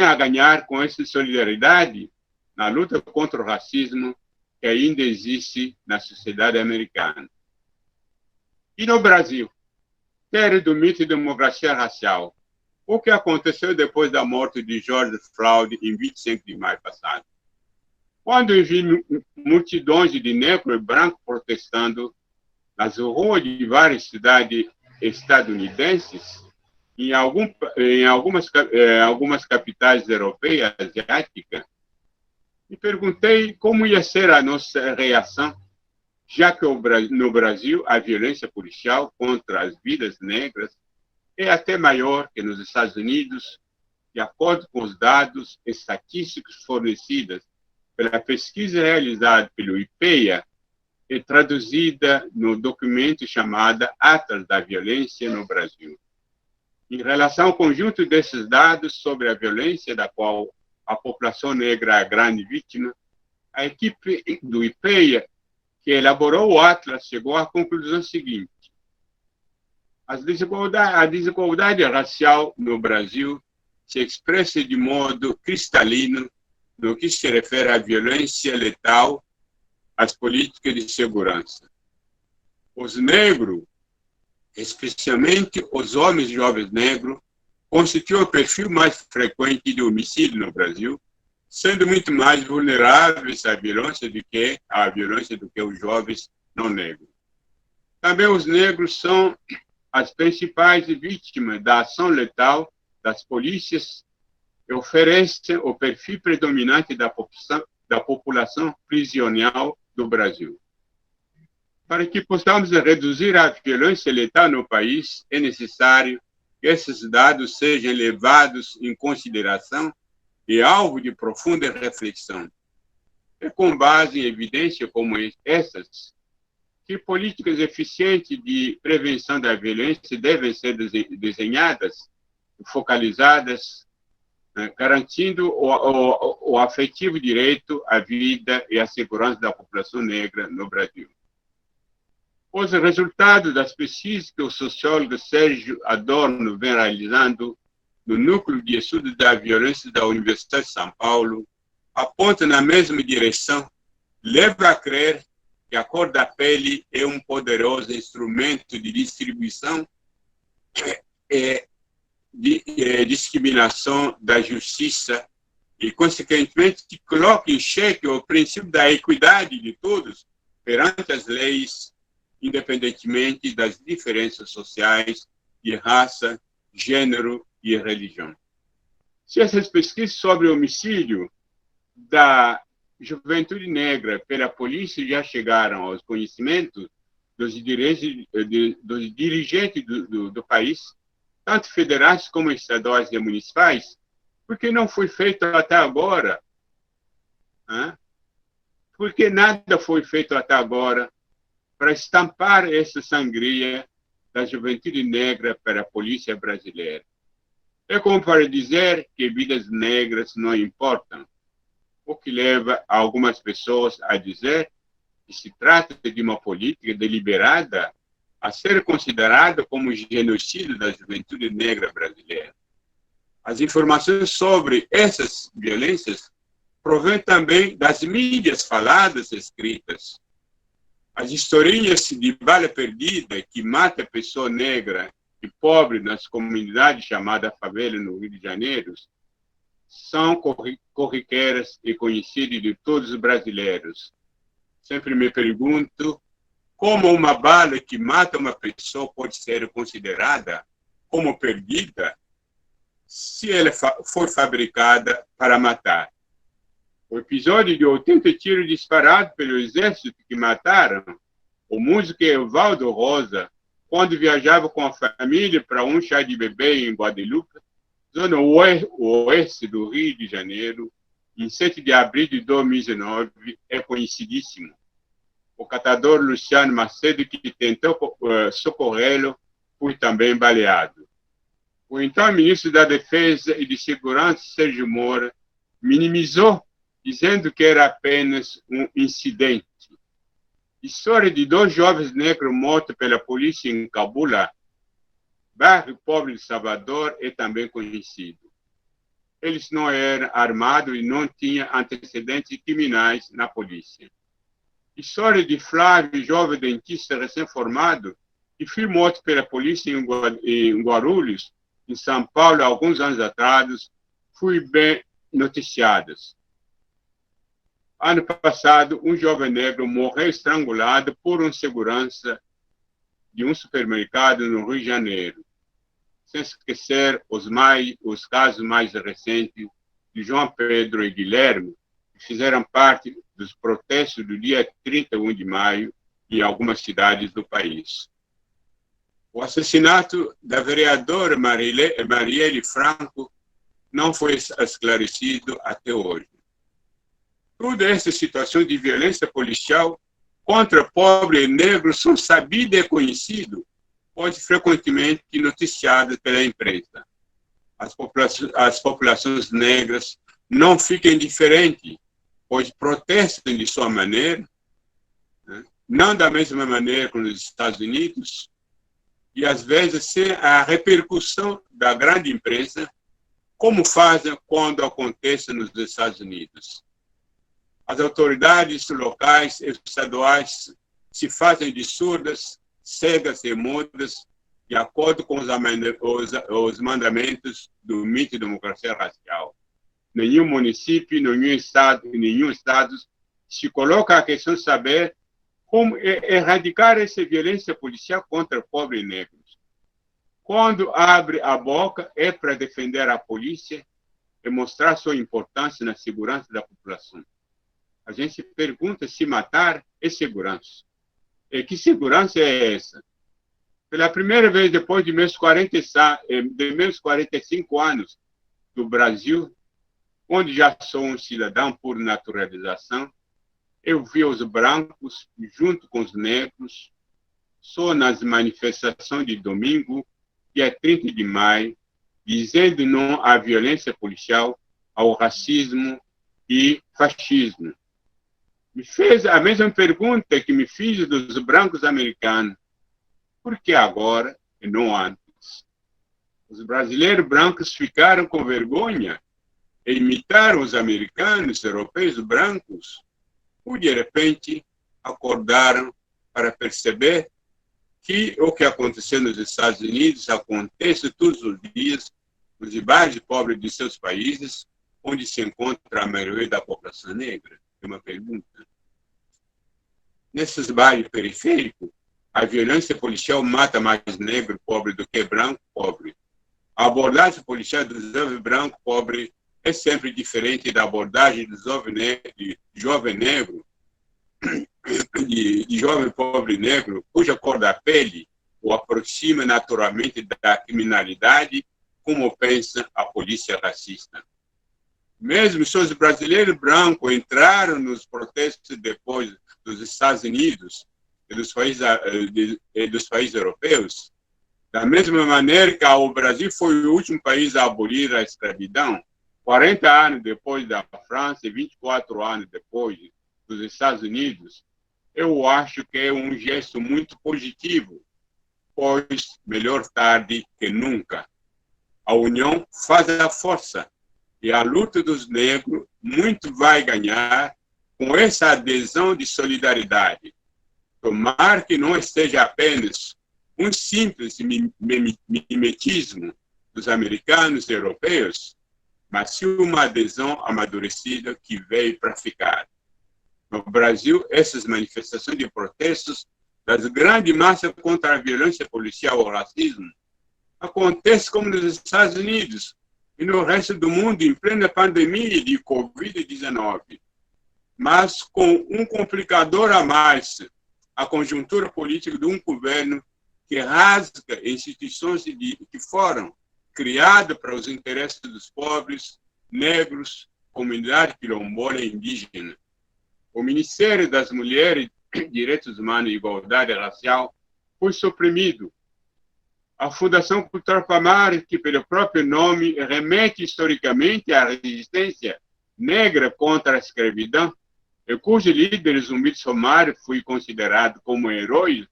a ganhar com essa solidariedade na luta contra o racismo que ainda existe na sociedade americana. E no Brasil, terra do mito de democracia racial, o que aconteceu depois da morte de George Floyd em 25 de maio passado? Quando eu vi multidões de negros e brancos protestando nas ruas de várias cidades estadunidenses, em algumas capitais europeias, asiáticas, me perguntei como ia ser a nossa reação, já que no Brasil a violência policial contra as vidas negras é até maior que nos Estados Unidos, de acordo com os dados estatísticos fornecidos pela pesquisa realizada pelo IPEA e traduzida no documento chamado Atlas da Violência no Brasil. Em relação ao conjunto desses dados sobre a violência da qual a população negra é a grande vítima, a equipe do IPEA, que elaborou o Atlas, chegou à conclusão seguinte: a desigualdade racial no Brasil se expressa de modo cristalino no que se refere à violência letal, às políticas de segurança. Os negros, especialmente os homens jovens negros, constituem o perfil mais frequente de homicídio no Brasil, sendo muito mais vulneráveis à violência do que os jovens não negros. Também os negros são as principais vítimas da ação letal das polícias e oferecem o perfil predominante da população prisional do Brasil. Para que possamos reduzir a violência letal no país, é necessário que esses dados sejam levados em consideração e alvo de profunda reflexão. É com base em evidências como essas que políticas eficientes de prevenção da violência devem ser desenhadas, focalizadas, garantindo o afetivo direito à vida e à segurança da população negra no Brasil. Os resultados das pesquisas que o sociólogo Sérgio Adorno vem realizando no Núcleo de Estudos da Violência da Universidade de São Paulo apontam na mesma direção, leva a crer que a cor da pele é um poderoso instrumento de distribuição de discriminação da justiça e, consequentemente, que coloca em xeque o princípio da equidade de todos perante as leis, independentemente das diferenças sociais de raça, gênero e religião. Se essas pesquisas sobre homicídio da juventude negra pela polícia já chegaram aos conhecimentos dos dirigentes do país, tanto federais como estaduais e municipais, por que não foi feito até agora? Por que nada foi feito até agora para estampar essa sangria da juventude negra para a polícia brasileira? É como para dizer que vidas negras não importam, o que leva algumas pessoas a dizer que se trata de uma política deliberada a ser considerada como genocídio da juventude negra brasileira. As informações sobre essas violências provêm também das mídias faladas e escritas. As historinhas de bala perdida que mata a pessoa negra e pobre nas comunidades chamadas favela no Rio de Janeiro são corriqueiras e conhecidas de todos os brasileiros. Sempre me pergunto como uma bala que mata uma pessoa pode ser considerada como perdida se ela for fabricada para matar. O episódio de 80 tiros disparados pelo exército que mataram o músico Evaldo Rosa quando viajava com a família para um chá de bebê em Guadalupe, zona oeste do Rio de Janeiro, em 7 de abril de 2019, é conhecidíssimo. O catador Luciano Macedo, que tentou socorrê-lo, foi também baleado. O então ministro da Defesa e de Segurança, Sérgio Moro, minimizou, dizendo que era apenas um incidente. A história de 2 jovens negros mortos pela polícia em Cabula, bairro pobre de Salvador, é também conhecido. Eles não eram armados e não tinham antecedentes criminais na polícia. História de Flávio, jovem dentista recém-formado, que foi morto pela polícia em Guarulhos, em São Paulo, há alguns anos atrás, foi bem noticiadas. Ano passado, um jovem negro morreu estrangulado por um segurança de um supermercado no Rio de Janeiro. Sem esquecer os casos mais recentes de João Pedro e Guilherme, que fizeram parte dos protestos do dia 31 de maio em algumas cidades do país. O assassinato da vereadora Marielle Franco não foi esclarecido até hoje. Toda essa situação de violência policial contra pobres e negros são sabidas e conhecidas, pois frequentemente noticiadas pela imprensa. As populações negras não ficam indiferentes, pois protestam de sua maneira, né? Não da mesma maneira que nos Estados Unidos, e às vezes sem a repercussão da grande imprensa, como fazem quando acontece nos Estados Unidos. As autoridades locais e estaduais se fazem de surdas, cegas e mudas, de acordo com os mandamentos do mito de democracia racial. Nenhum município, nenhum estado se coloca a questão de saber como erradicar essa violência policial contra pobres e negros. Quando abre a boca, é para defender a polícia e mostrar sua importância na segurança da população. A gente se pergunta se matar é segurança. E que segurança é essa? Pela primeira vez depois de meus 45 anos do Brasil, onde já sou um cidadão por naturalização, eu vi os brancos junto com os negros, só nas manifestações de domingo, dia 30 de maio, dizendo não à violência policial, ao racismo e fascismo. Me fez a mesma pergunta que me fiz dos brancos americanos. Por que agora e não antes? Os brasileiros brancos ficaram com vergonha e imitaram os americanos, europeus brancos, ou de repente acordaram para perceber que o que aconteceu nos Estados Unidos acontece todos os dias nos bairros pobres de seus países, onde se encontra a maioria da população negra? É uma pergunta. Nesses bairros periféricos, a violência policial mata mais negro pobre do que branco pobre. A abordagem policial do jovem branco pobre é sempre diferente da abordagem do jovem negro, de jovem pobre negro, cuja cor da pele o aproxima naturalmente da criminalidade, como pensa a polícia racista. Mesmo se os brasileiros brancos entraram nos protestos depois dos Estados Unidos e dos países europeus, da mesma maneira que o Brasil foi o último país a abolir a escravidão, 40 anos depois da França e 24 anos depois dos Estados Unidos, eu acho que é um gesto muito positivo, pois melhor tarde que nunca. A união faz a força e a luta dos negros muito vai ganhar com essa adesão de solidariedade. Tomara que não esteja apenas um simples mimetismo dos americanos e europeus, mas sim uma adesão amadurecida que veio para ficar. No Brasil, essas manifestações de protestos das grandes massas contra a violência policial ou racismo acontecem como nos Estados Unidos e no resto do mundo em plena pandemia de Covid-19. Mas com um complicador a mais, a conjuntura política de um governo que rasga instituições que foram criadas para os interesses dos pobres, negros, comunidade quilombola e indígena. O Ministério das Mulheres, Direitos Humanos e Igualdade Racial foi suprimido. A Fundação Cultural Palmares, que pelo próprio nome remete historicamente à resistência negra contra a escravidão, e cujo líder, Zumbi de Palmares, foi considerado como herói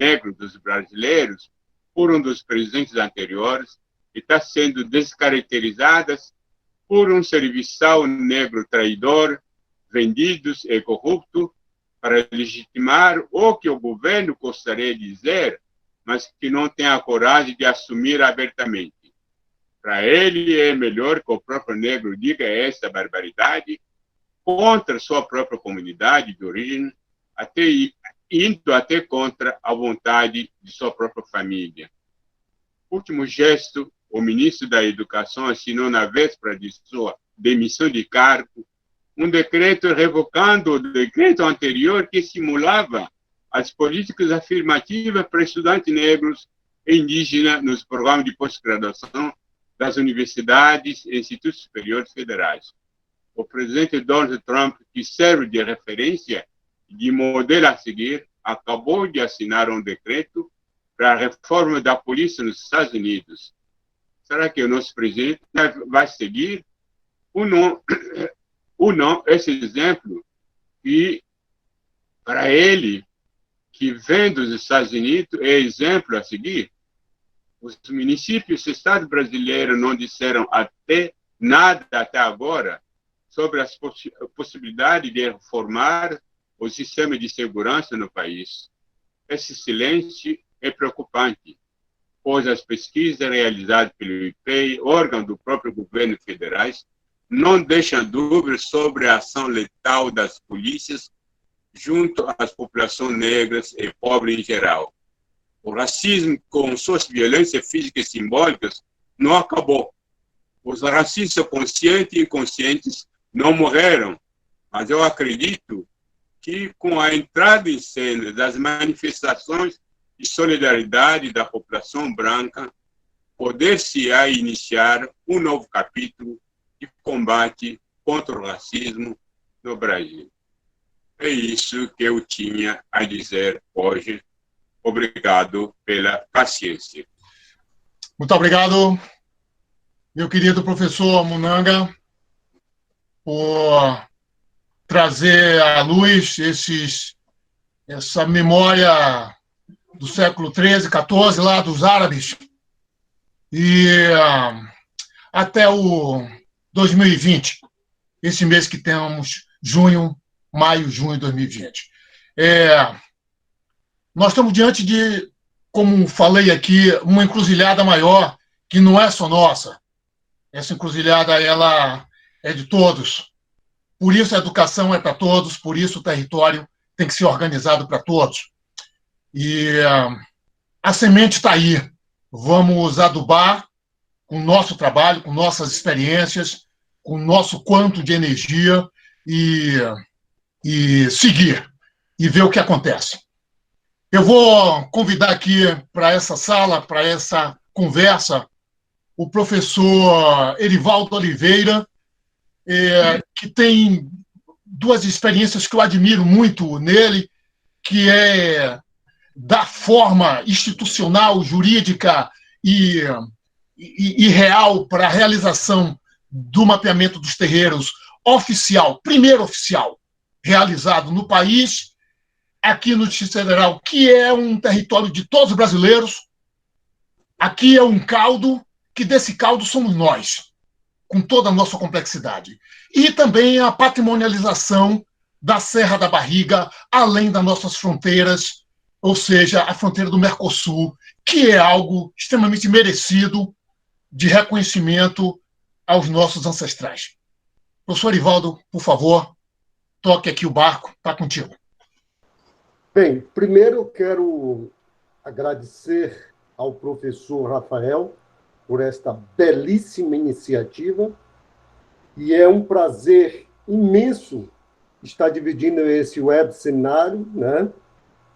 negro dos brasileiros por um dos presidentes anteriores, e está sendo descaracterizada por um serviçal negro traidor, vendido e corrupto para legitimar o que o governo gostaria de dizer, mas que não tem a coragem de assumir abertamente. Para ele, é melhor que o próprio negro diga essa barbaridade contra sua própria comunidade de origem, indo até contra a vontade de sua própria família. Último gesto, o ministro da Educação assinou na véspera de sua demissão de cargo um decreto revocando o decreto anterior que simulava as políticas afirmativas para estudantes negros e indígenas nos programas de pós-graduação das universidades e institutos superiores federais. O presidente Donald Trump, que serve de referência e de modelo a seguir, acabou de assinar um decreto para a reforma da polícia nos Estados Unidos. Será que o nosso presidente vai seguir ou não esse exemplo que, para ele, que vem dos Estados Unidos, é exemplo a seguir? Os municípios do Estado brasileiro não disseram nada até agora sobre a possibilidade de reformar o sistema de segurança no país. Esse silêncio é preocupante, pois as pesquisas realizadas pelo IPEI, órgão do próprio governo federal, não deixam dúvidas sobre a ação letal das polícias junto às populações negras e pobres em geral. O racismo, com suas violências físicas e simbólicas, não acabou. Os racistas conscientes e inconscientes não morreram, mas eu acredito que, com a entrada em cena das manifestações de solidariedade da população branca, poder-se-á iniciar um novo capítulo de combate contra o racismo no Brasil. É isso que eu tinha a dizer hoje. Obrigado pela paciência. Muito obrigado, meu querido professor Munanga, por trazer à luz essa memória do século XIII, XIV, lá dos árabes, e até o 2020, esse mês que temos, maio, junho de 2020. Nós estamos diante de, como falei aqui, uma encruzilhada maior, que não é só nossa. Essa encruzilhada, ela é de todos. Por isso a educação é para todos, por isso o território tem que ser organizado para todos. E a semente está aí. Vamos adubar com o nosso trabalho, com nossas experiências, com o nosso quanto de energia e seguir e ver o que acontece. Eu vou convidar aqui para essa sala, para essa conversa, o professor Erivaldo Oliveira, que tem duas experiências que eu admiro muito nele, que é da forma institucional, jurídica e real para a realização do mapeamento dos terreiros oficial, primeiro oficial, realizado no país, aqui no Distrito Federal, que é um território de todos os brasileiros. Aqui é um caldo, que desse caldo somos nós, com toda a nossa complexidade. E também a patrimonialização da Serra da Barriga, além das nossas fronteiras, ou seja, a fronteira do Mercosul, que é algo extremamente merecido de reconhecimento aos nossos ancestrais. Professor Erivaldo, por favor, toque aqui o barco, está contigo. Bem, primeiro eu quero agradecer ao professor Rafael por esta belíssima iniciativa e é um prazer imenso estar dividindo esse web seminário, né,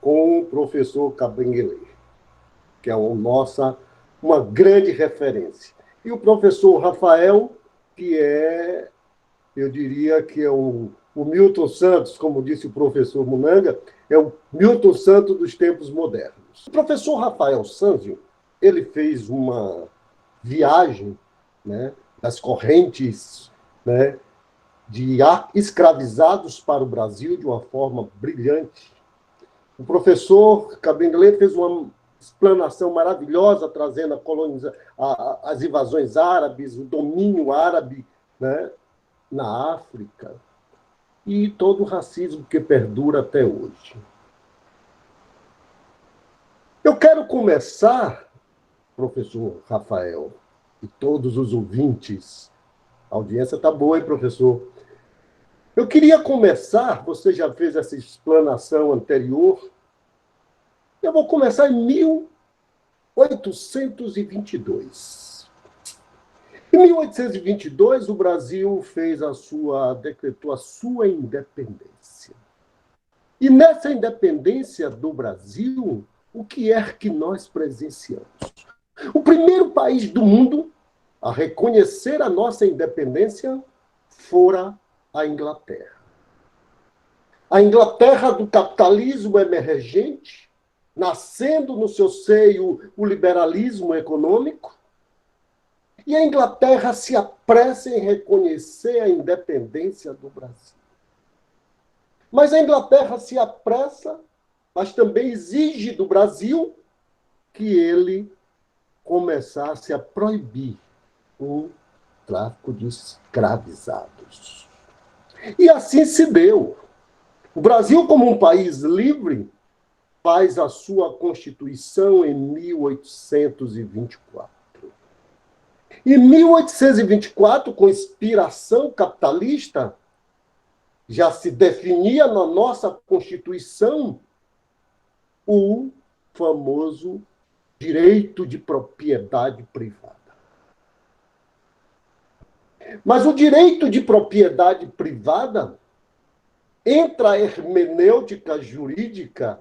com o professor Kabengele, que é uma grande referência. E o professor Rafael, que eu diria que é o Milton Santos, como disse o professor Munanga, é o Milton Santos dos tempos modernos. O professor Rafael Sanzio, ele fez uma viagem, né, das correntes, né, de escravizados para o Brasil de uma forma brilhante. O professor Kabengele fez uma explanação maravilhosa, trazendo as invasões árabes, o domínio árabe, né, na África. e todo o racismo que perdura até hoje. Eu quero começar, professor Rafael, e todos os ouvintes, a audiência está boa, hein, professor? Eu queria começar, você já fez essa explanação anterior, eu vou começar em 1822. Em 1822, o Brasil decretou a sua independência. E nessa independência do Brasil, o que é que nós presenciamos? O primeiro país do mundo a reconhecer a nossa independência fora a Inglaterra. A Inglaterra do capitalismo emergente, nascendo no seu seio o liberalismo econômico, e a Inglaterra se apressa em reconhecer a independência do Brasil. Mas a Inglaterra se apressa, mas também exige do Brasil que ele começasse a proibir o tráfico de escravizados. E assim se deu. O Brasil, como um país livre, faz a sua Constituição em 1824. Em 1824, com inspiração capitalista, já se definia na nossa Constituição o famoso direito de propriedade privada. Mas o direito de propriedade privada, entra a hermenêutica jurídica,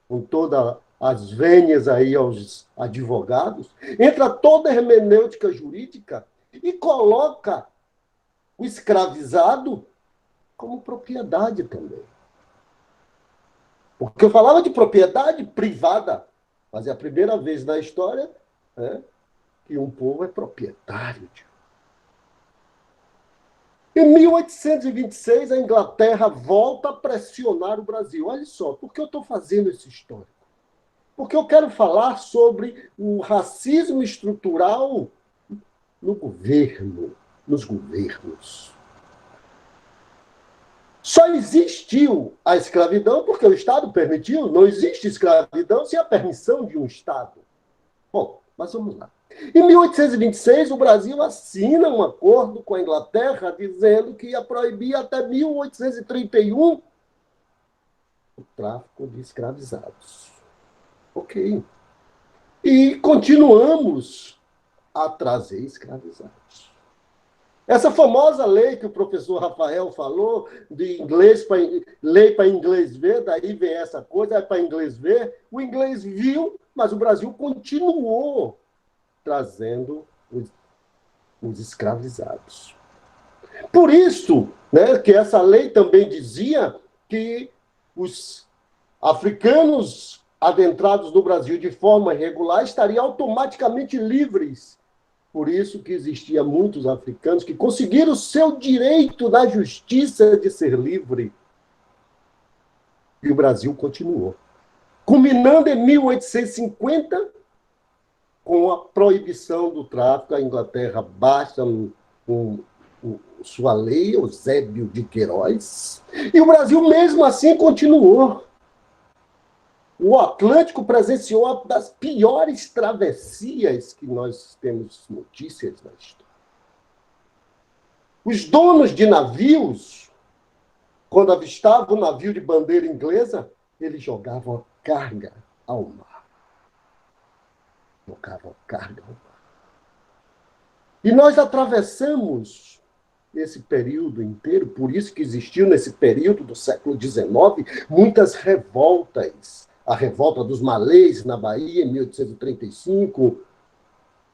com todas as vênias aí aos advogados, entra toda a hermenêutica jurídica e coloca o escravizado como propriedade também. Porque eu falava de propriedade privada, mas é a primeira vez na história, né, que um povo é proprietário. Em 1826, a Inglaterra volta a pressionar o Brasil. Olha só, por que eu estou fazendo esse histórico? Porque eu quero falar sobre o racismo estrutural no governo, nos governos. Só existiu a escravidão porque o Estado permitiu. Não existe escravidão sem a permissão de um Estado. Bom, mas vamos lá. Em 1826, o Brasil assina um acordo com a Inglaterra dizendo que ia proibir até 1831 o tráfico de escravizados. Ok. E continuamos a trazer escravizados. Essa famosa lei que o professor Rafael falou, de inglês lei para inglês ver, daí vem essa coisa, é para inglês ver. O inglês viu, mas o Brasil continuou trazendo os escravizados. Por isso, né, que essa lei também dizia que os africanos adentrados no Brasil de forma irregular estariam automaticamente livres. Por isso que existia muitos africanos que conseguiram o seu direito na justiça de ser livre. E o Brasil continuou. Culminando em 1850, com a proibição do tráfico, a Inglaterra baixa sua lei, Eusébio de Queiroz, e o Brasil, mesmo assim, continuou. O Atlântico presenciou uma das piores travessias que nós temos notícias na história. Os donos de navios, quando avistavam um navio de bandeira inglesa, eles jogavam a carga ao mar. Jogavam a carga ao mar. E nós atravessamos esse período inteiro, por isso que existiu nesse período do século XIX muitas revoltas. A revolta dos malês na Bahia, em 1835.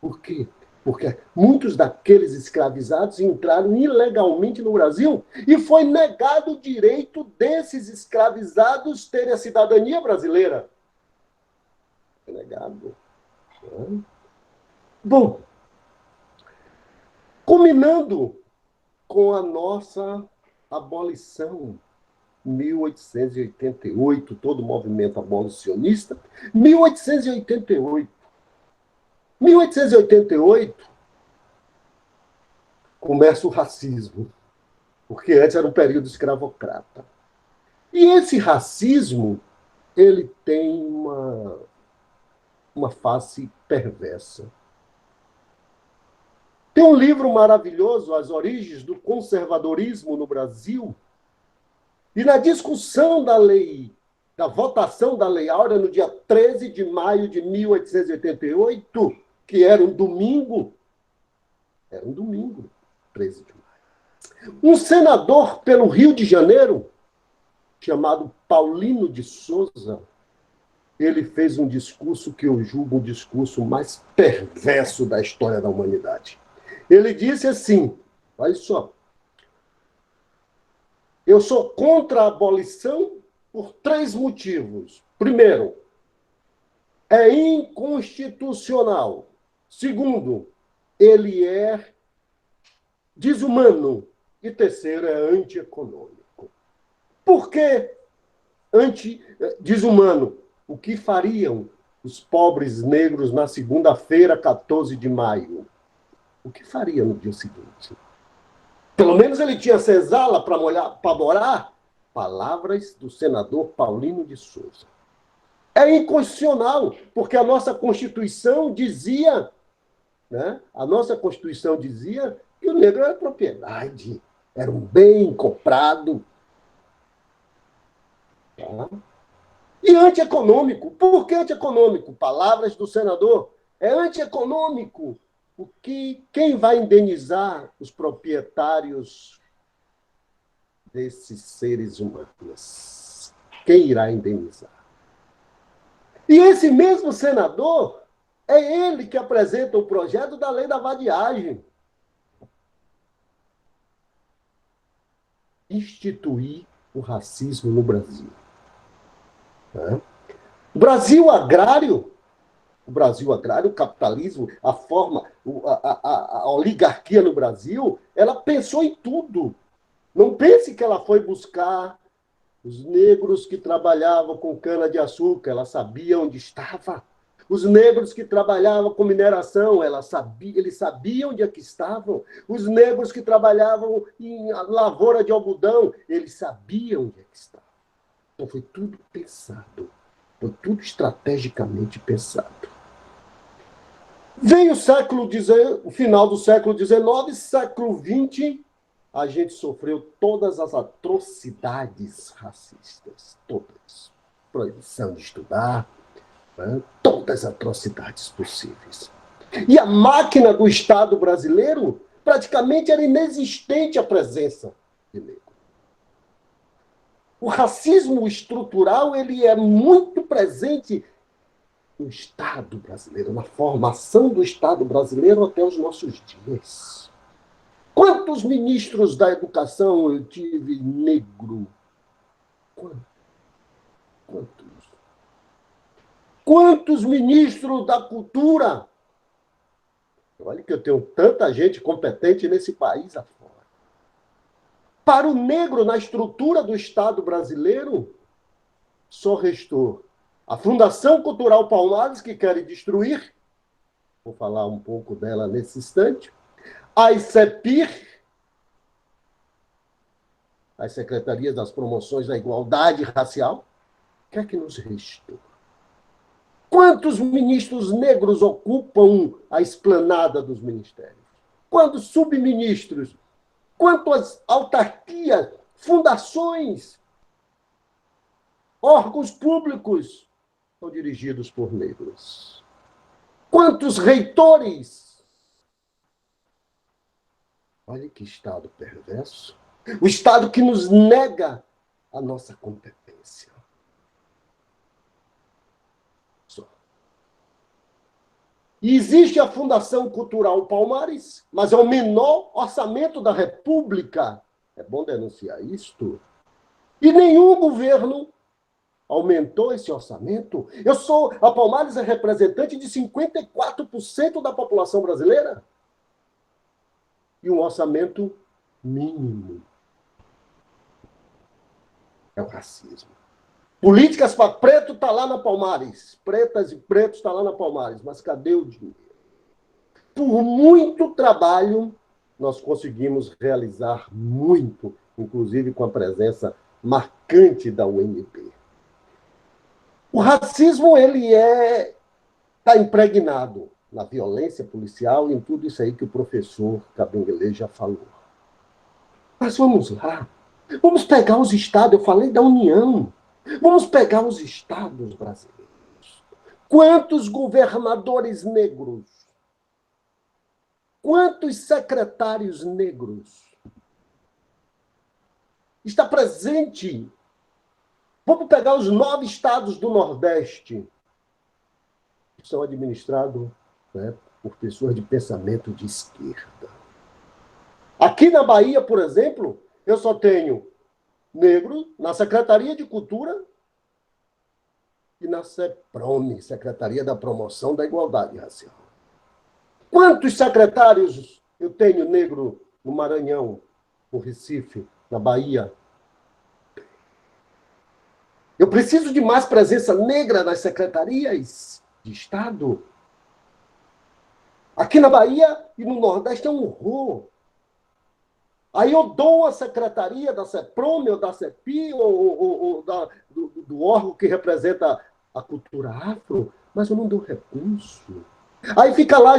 Por quê? Porque muitos daqueles escravizados entraram ilegalmente no Brasil e foi negado o direito desses escravizados terem a cidadania brasileira. Foi negado. Bom, culminando com a nossa abolição, 1888, todo o movimento abolicionista, 1888. 1888 começa o racismo. porque antes era um período escravocrata. E esse racismo, ele tem uma face perversa. Tem um livro maravilhoso, As Origens do Conservadorismo no Brasil, e na discussão da lei, da votação da Lei Áurea, no dia 13 de maio de 1888, que era um domingo, 13 de maio, um senador pelo Rio de Janeiro, chamado Paulino de Souza, ele fez um discurso que eu julgo o discurso mais perverso da história da humanidade. Ele disse assim, olha só, eu sou contra a abolição por 3 motivos. Primeiro, é inconstitucional. Segundo, ele é desumano. E terceiro, é antieconômico. Por que desumano? O que fariam os pobres negros na segunda-feira, 14 de maio? O que faria no dia seguinte? Pelo menos ele tinha senzala para morar. Palavras do senador Paulino de Souza. É inconstitucional, porque a nossa Constituição dizia, né? A nossa Constituição dizia que o negro era propriedade, era um bem comprado. Tá? E antieconômico. Por que antieconômico? Palavras do senador. É antieconômico. Quem vai indenizar os proprietários desses seres humanos? Quem irá indenizar? E esse mesmo senador, é ele que apresenta o projeto da lei da vadiagem. Instituir o racismo no Brasil. O Brasil agrário, o capitalismo, a forma, a oligarquia no Brasil, ela pensou em tudo. Não pense que ela foi buscar os negros que trabalhavam com cana-de-açúcar, ela sabia onde estava. Os negros que trabalhavam com mineração, eles sabiam onde é que estavam. Os negros que trabalhavam em lavoura de algodão, eles sabiam onde é que estavam. Então foi tudo pensado, foi tudo estrategicamente pensado. Veio o final do século XIX, século XX, a gente sofreu todas as atrocidades racistas, todas. Proibição de estudar, né? Todas as atrocidades possíveis. E a máquina do Estado brasileiro, praticamente era inexistente a presença de negro. O racismo estrutural, ele é muito presente no Estado brasileiro, na formação do Estado brasileiro até os nossos dias. Quantos ministros da educação eu tive negro? Quantos? Quantos ministros da cultura? Olha que eu tenho tanta gente competente nesse país afora. Para o negro, na estrutura do Estado brasileiro, só restou a Fundação Cultural Palmares, que querem destruir, vou falar um pouco dela nesse instante, a ICEPIR, as Secretarias das Promoções da Igualdade Racial, o que é que nos restou? Quantos ministros negros ocupam a esplanada dos ministérios? Quantos subministros? Quantas autarquias, fundações, órgãos públicos são dirigidos por negros? Quantos reitores? Olha que Estado perverso. O Estado que nos nega a nossa competência. Só. E existe a Fundação Cultural Palmares, mas é o menor orçamento da República. É bom denunciar isto. E nenhum governo aumentou esse orçamento. A Palmares é representante de 54% da população brasileira. E um orçamento mínimo. É o racismo. Políticas para preto está lá na Palmares. Pretas e pretos está lá na Palmares. Mas cadê o dinheiro? Por muito trabalho, nós conseguimos realizar muito inclusive com a presença marcante da UNB. O racismo, ele está impregnado na violência policial e em tudo isso aí que o professor Kabengele já falou. Mas vamos lá. Vamos pegar os estados, eu falei da União. Vamos pegar os estados brasileiros. Quantos governadores negros? Quantos secretários negros? Está presente. Vamos pegar os 9 estados do Nordeste, que são administrados, né, por pessoas de pensamento de esquerda. Aqui na Bahia, por exemplo, eu só tenho negro na Secretaria de Cultura e na CEPROME, Secretaria da Promoção da Igualdade Racial. Quantos secretários eu tenho negro no Maranhão, no Recife, na Bahia? Eu preciso de mais presença negra nas secretarias de Estado. Aqui na Bahia e no Nordeste é um horror. Aí eu dou a secretaria da CEPROME ou da CEPI ou do órgão que representa a cultura afro, mas eu não dou recurso. Aí fica lá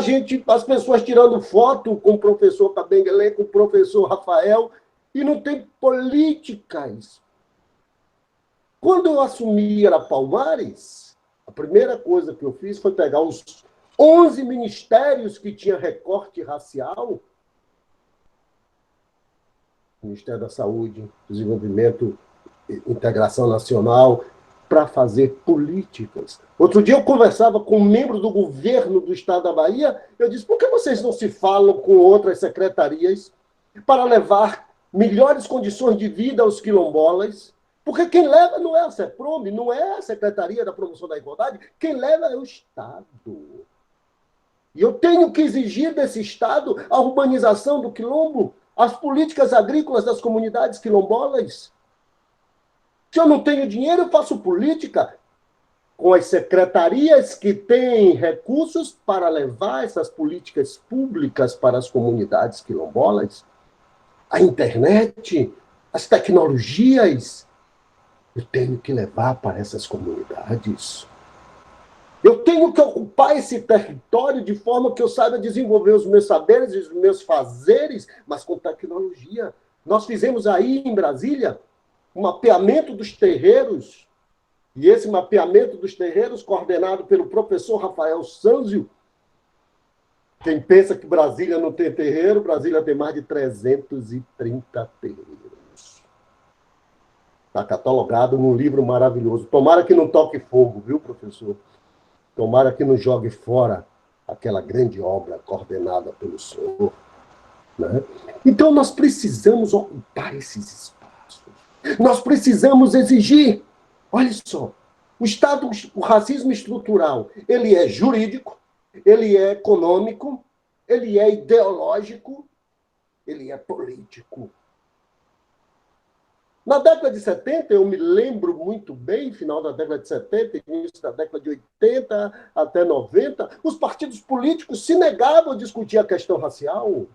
as pessoas tirando foto com o professor Kabengele, com o professor Rafael, e não tem políticas. Quando eu assumi a Palmares, a primeira coisa que eu fiz foi pegar os 11 ministérios que tinha recorte racial, Ministério da Saúde, Desenvolvimento, Integração Nacional, para fazer políticas. Outro dia eu conversava com um membro do governo do Estado da Bahia, eu disse, por que vocês não se falam com outras secretarias para levar melhores condições de vida aos quilombolas? Porque quem leva não é a CEPROME, não é a Secretaria da Promoção da Igualdade, quem leva é o Estado. E eu tenho que exigir desse Estado a urbanização do quilombo, as políticas agrícolas das comunidades quilombolas. Se eu não tenho dinheiro, eu faço política com as secretarias que têm recursos para levar essas políticas públicas para as comunidades quilombolas. A internet, as tecnologias, eu tenho que levar para essas comunidades. Eu tenho que ocupar esse território de forma que eu saiba desenvolver os meus saberes e os meus fazeres, mas com tecnologia. Nós fizemos aí em Brasília um mapeamento dos terreiros, e esse mapeamento dos terreiros, coordenado pelo professor Rafael Sanzio. Quem pensa que Brasília não tem terreiro, Brasília tem mais de 330 terreiros. Está catalogado num livro maravilhoso. Tomara que não toque fogo, viu, professor? Tomara que não jogue fora aquela grande obra coordenada pelo senhor. Né? Então, nós precisamos ocupar esses espaços. Nós precisamos exigir. Olha só, o racismo estrutural, ele é jurídico, ele é econômico, ele é ideológico, ele é político. Na década de 70, eu me lembro muito bem, final da década de 70, início da década de 80 até 90, os partidos políticos se negavam a discutir a questão racial.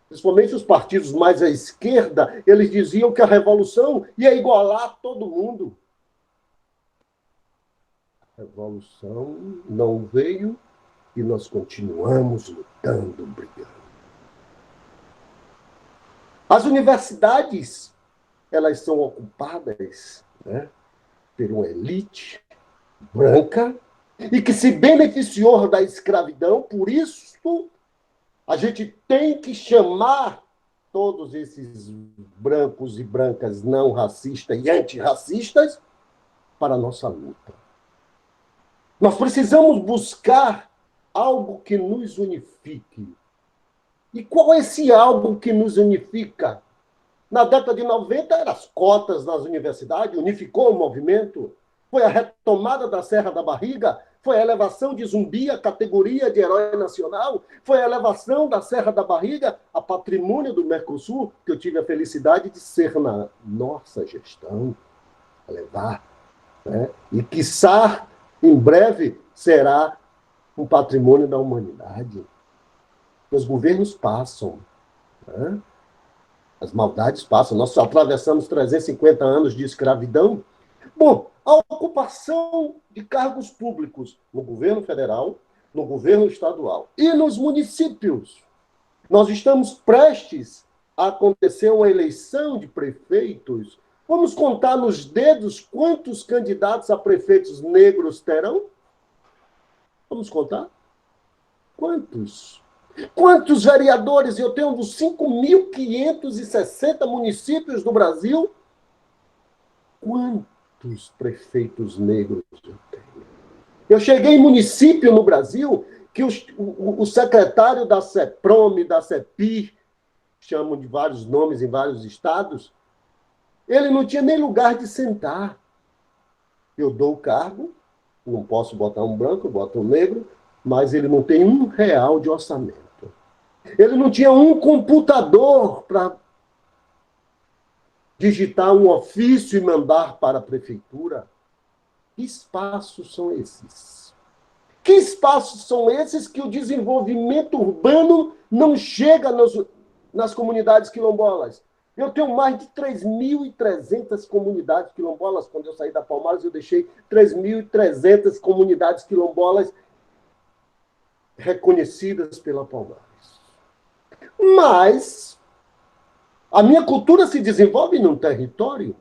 Principalmente os partidos mais à esquerda, eles diziam que a revolução ia igualar todo mundo. A revolução não veio e nós continuamos lutando, brigando. As universidades, elas são ocupadas, né, por uma elite branca e que se beneficiou da escravidão. Por isso, a gente tem que chamar todos esses brancos e brancas não racistas e antirracistas para a nossa luta. Nós precisamos buscar algo que nos unifique. E qual é esse algo que nos unifica? Na década de 90, eram as cotas nas universidades, unificou o movimento. Foi a retomada da Serra da Barriga, foi a elevação de Zumbi à categoria de herói nacional, foi a elevação da Serra da Barriga a patrimônio do Mercosul, que eu tive a felicidade de ser na nossa gestão, a levar. Né? E, quiçá, em breve, será um patrimônio da humanidade. Os governos passam. Né? As maldades passam. Nós só atravessamos 350 anos de escravidão. Bom, a ocupação de cargos públicos no governo federal, no governo estadual e nos municípios. Nós estamos prestes a acontecer uma eleição de prefeitos. Vamos contar nos dedos quantos candidatos a prefeitos negros terão? Vamos contar? Quantos? Quantos vereadores eu tenho dos 5.560 municípios do Brasil? Quantos prefeitos negros eu tenho? Eu cheguei em município no Brasil que o secretário da CEPROM, da CEPIR, chamam de vários nomes em vários estados, ele não tinha nem lugar de sentar. Eu dou o cargo, não posso botar um branco, boto um negro, mas ele não tem R$1 de orçamento. Ele não tinha um computador para digitar um ofício e mandar para a prefeitura. Que espaços são esses? Que espaços são esses que o desenvolvimento urbano não chega nas comunidades quilombolas? Eu tenho mais de 3.300 comunidades quilombolas. Quando eu saí da Palmares, eu deixei 3.300 comunidades quilombolas reconhecidas pela Palmares. Mas a minha cultura se desenvolve num território.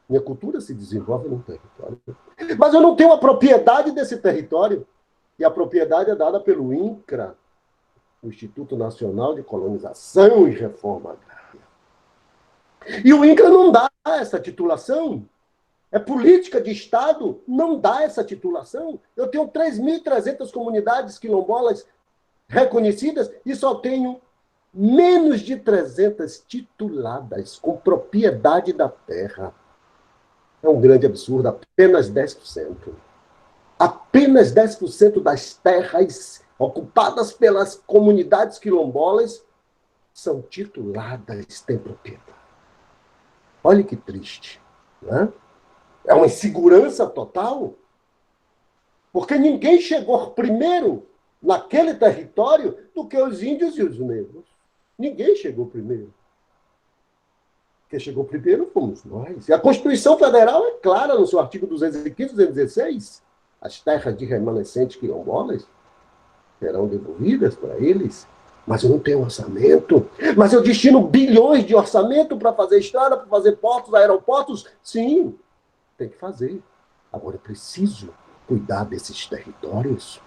Minha cultura se desenvolve num território. Mas eu não tenho a propriedade desse território. E a propriedade é dada pelo INCRA, o Instituto Nacional de Colonização e Reforma Agrária. E o INCRA não dá essa titulação. É política de Estado, não dá essa titulação. Eu tenho 3.300 comunidades quilombolas reconhecidas e só tenho menos de 300 tituladas com propriedade da terra. É um grande absurdo, apenas 10%. Apenas 10% das terras ocupadas pelas comunidades quilombolas são tituladas, têm propriedade. Olha que triste, né? É uma insegurança total, porque ninguém chegou primeiro naquele território do que os índios e os negros. Ninguém chegou primeiro. Quem chegou primeiro fomos nós. E a Constituição Federal é clara no seu artigo 215 e 216. As terras de remanescentes quilombolas serão devolvidas para eles. Mas eu não tenho orçamento. Mas eu destino bilhões de orçamento para fazer estrada, para fazer portos, aeroportos. Sim, tem que fazer. Agora, eu preciso cuidar desses territórios.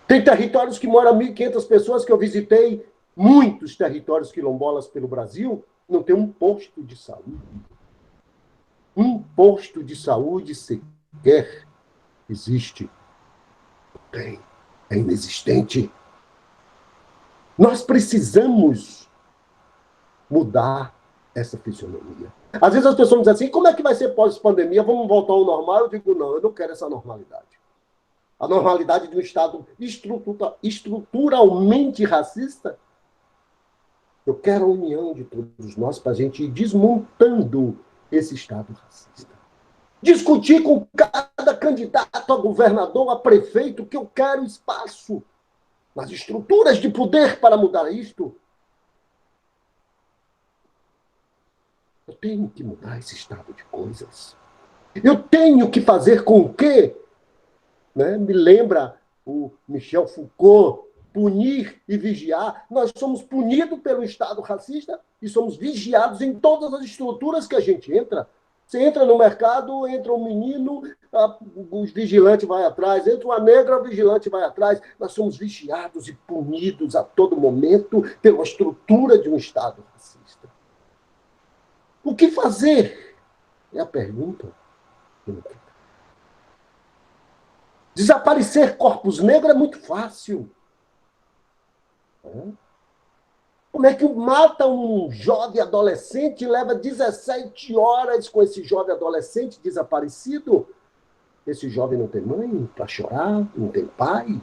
Tem territórios que moram 1.500 pessoas que eu visitei, muitos territórios quilombolas pelo Brasil, não tem um posto de saúde. Um posto de saúde sequer existe. Não tem. É inexistente. Nós precisamos mudar essa fisionomia. Às vezes as pessoas me dizem assim, como é que vai ser pós-pandemia? Vamos voltar ao normal? Eu digo, não, eu não quero essa normalidade. A normalidade de um Estado estruturalmente racista. Eu quero a união de todos nós para a gente ir desmontando esse Estado racista. Discutir com cada candidato a governador, a prefeito, que eu quero espaço nas estruturas de poder para mudar isto. Eu tenho que mudar esse estado de coisas. Eu tenho que fazer com que, né, me lembra o Michel Foucault, punir e vigiar. Nós somos punidos pelo Estado racista e somos vigiados em todas as estruturas que a gente entra. Você entra no mercado, entra um menino, o vigilante vai atrás, entra uma negra, o vigilante vai atrás. Nós somos vigiados e punidos a todo momento pela estrutura de um Estado racista. O que fazer? É a pergunta. Desaparecer corpos negros é muito fácil. Como é que mata um jovem adolescente e leva 17 horas com esse jovem adolescente desaparecido? Esse jovem não tem mãe para chorar, não tem pai.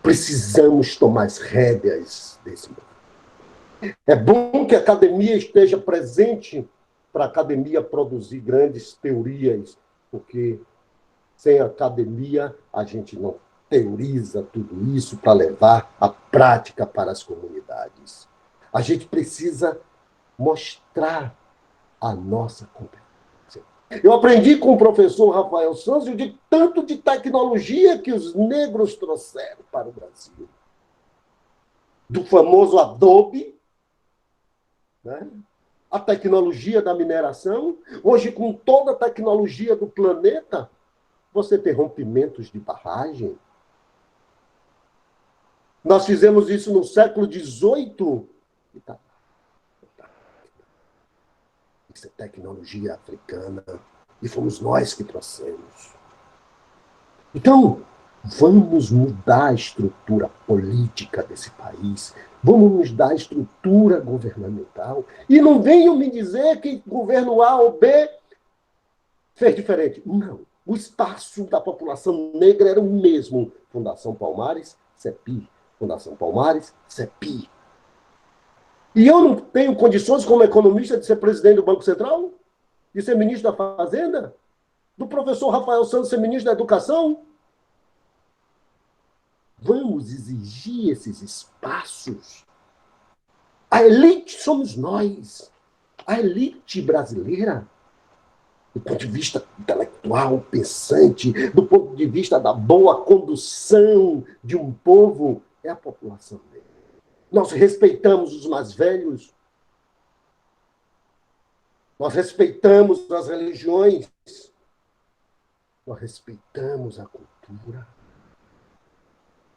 Precisamos tomar as rédeas desse momento. É bom que a academia esteja presente para a academia produzir grandes teorias, porque sem a academia a gente não teoriza tudo isso para levar a prática para as comunidades. A gente precisa mostrar a nossa competência. Eu aprendi com o professor Rafael Sanzio de tanto de tecnologia que os negros trouxeram para o Brasil. Do famoso Adobe, né? A tecnologia da mineração. Hoje, com toda a tecnologia do planeta, você tem rompimentos de barragem. Nós fizemos isso no século XVIII. Isso é tecnologia africana. E fomos nós que trouxemos. Então, vamos mudar a estrutura política desse país. Vamos mudar a estrutura governamental. E não venham me dizer que governo A ou B fez diferente. Não. O espaço da população negra era o mesmo. Fundação Palmares, CEPI. Fundação Palmares, CEPI. E eu não tenho condições, como economista, de ser presidente do Banco Central? De ser ministro da Fazenda? Do professor Rafael Santos ser ministro da Educação? Vamos exigir esses espaços. A elite somos nós. A elite brasileira, do ponto de vista intelectual, pensante, do ponto de vista da boa condução de um povo, é a população negra. Nós respeitamos os mais velhos. Nós respeitamos as religiões. Nós respeitamos a cultura.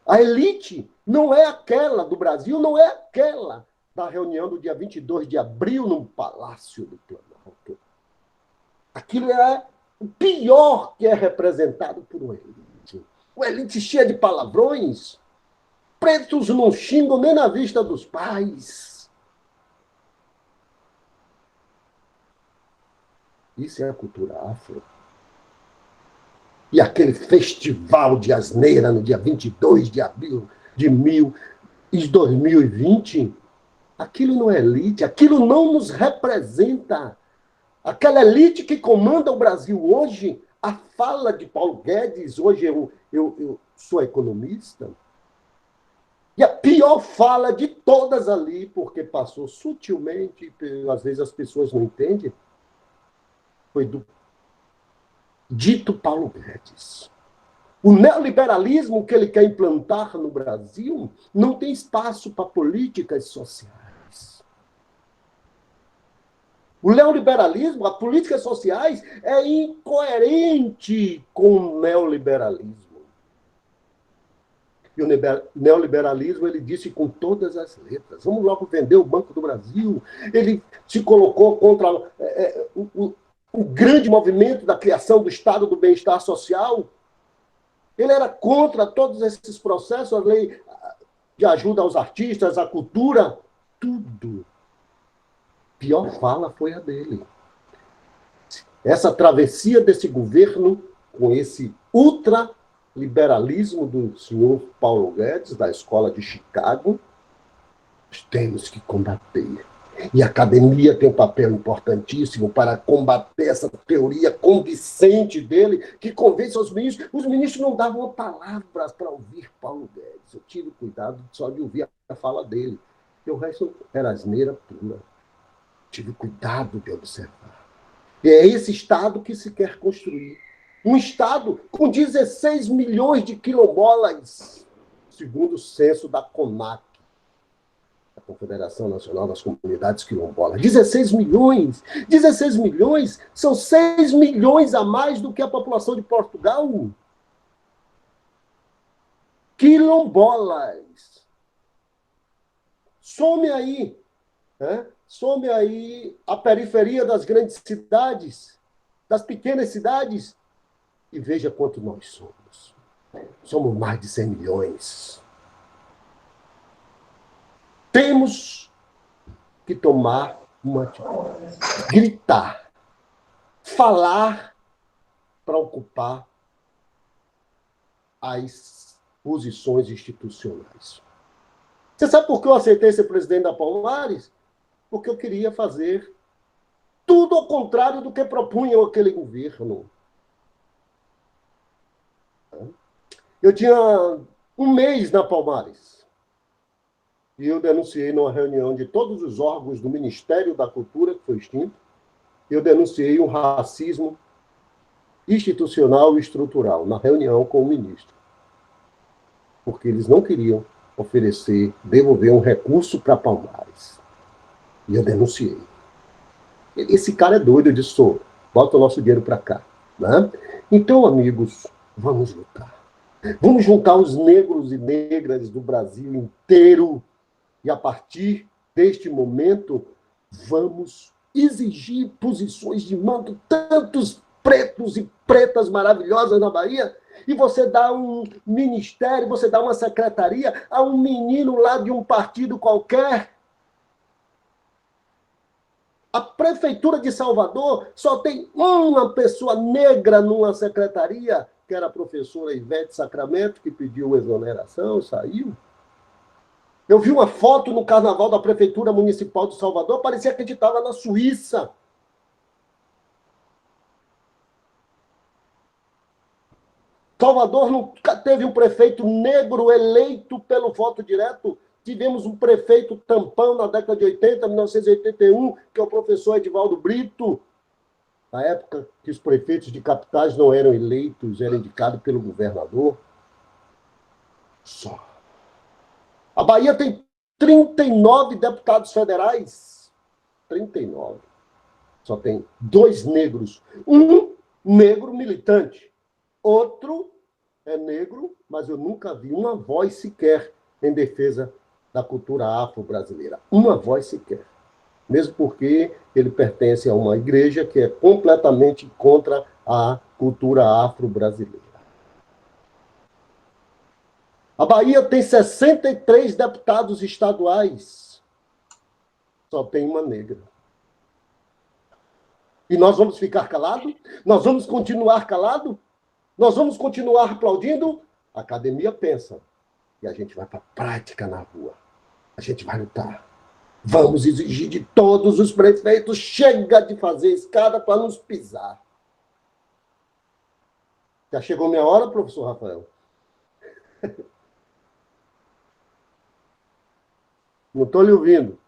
A elite não é aquela do Brasil, não é aquela da reunião do dia 22 de abril no Palácio do Planalto. Aquilo é o pior que é representado por uma elite. Uma elite cheia de palavrões. Pretos não xingam nem na vista dos pais. Isso é a cultura afro. E aquele festival de asneira no dia 22 de abril de 2020, aquilo não é elite, aquilo não nos representa. Aquela elite que comanda o Brasil hoje, a fala de Paulo Guedes, hoje eu sou economista, e a pior fala de todas ali, porque passou sutilmente, às vezes as pessoas não entendem, foi do dito Paulo Guedes. O neoliberalismo que ele quer implantar no Brasil não tem espaço para políticas sociais. O neoliberalismo, as políticas sociais, é incoerente com o neoliberalismo. E o neoliberalismo, ele disse com todas as letras, vamos logo vender o Banco do Brasil. Ele se colocou contra o grande movimento da criação do Estado do Bem-Estar Social. Ele era contra todos esses processos, a lei de ajuda aos artistas, a cultura, tudo. Pior fala foi a dele. Essa travessia desse governo com esse ultraliberalismo do senhor Paulo Guedes, da Escola de Chicago, nós temos que combater. E a academia tem um papel importantíssimo para combater essa teoria convincente dele, que convence os ministros. Os ministros não davam palavras para ouvir Paulo Guedes. Eu tive cuidado só de ouvir a fala dele. E o resto era asneira pura. Tive cuidado de observar. E é esse Estado que se quer construir. Um Estado com 16 milhões de quilombolas, segundo o censo da CONAC, a Confederação Nacional das Comunidades Quilombolas. 16 milhões! 16 milhões são 6 milhões a mais do que a população de Portugal. Quilombolas. Some aí, né? Some aí a periferia das grandes cidades, das pequenas cidades, e veja quanto nós somos. Somos mais de 100 milhões. Temos que tomar uma atitude, gritar, falar para ocupar as posições institucionais. Você sabe por que eu aceitei ser presidente da Palmares? Porque eu queria fazer tudo ao contrário do que propunha aquele governo. Eu tinha um mês na Palmares. E eu denunciei numa reunião de todos os órgãos do Ministério da Cultura, que foi extinto, eu denunciei um racismo institucional e estrutural na reunião com o ministro. Porque eles não queriam oferecer, devolver um recurso para Palmares. E eu denunciei. Esse cara é doido, eu disse, bota o nosso dinheiro para cá. Né? Então, amigos, vamos lutar. Vamos juntar os negros e negras do Brasil inteiro e, a partir deste momento, vamos exigir posições de mando, tantos pretos e pretas maravilhosas na Bahia, e você dá um ministério, você dá uma secretaria a um menino lá de um partido qualquer. A Prefeitura de Salvador só tem uma pessoa negra numa secretaria, que era a professora Ivete Sacramento, que pediu exoneração, saiu. Eu vi uma foto no carnaval da Prefeitura Municipal de Salvador, parecia que a gente estava na Suíça. Salvador nunca teve um prefeito negro eleito pelo voto direto. Tivemos um prefeito tampão na década de 80, 1981, que é o professor Edivaldo Brito. Na época que os prefeitos de capitais não eram eleitos, eram indicados pelo governador. Só. A Bahia tem 39 deputados federais. 39. Só tem 2 negros. Um negro militante. Outro é negro, mas eu nunca vi uma voz sequer em defesa da cultura afro-brasileira. Uma voz sequer. Mesmo porque ele pertence a uma igreja que é completamente contra a cultura afro-brasileira. A Bahia tem 63 deputados estaduais. Só tem uma negra. E nós vamos ficar calados? Nós vamos continuar calados? Nós vamos continuar aplaudindo? A academia pensa. E a gente vai para a prática na rua. A gente vai lutar. Vamos exigir de todos os prefeitos, chega de fazer escada para nos pisar. Já chegou minha hora, professor Rafael? Não estou lhe ouvindo.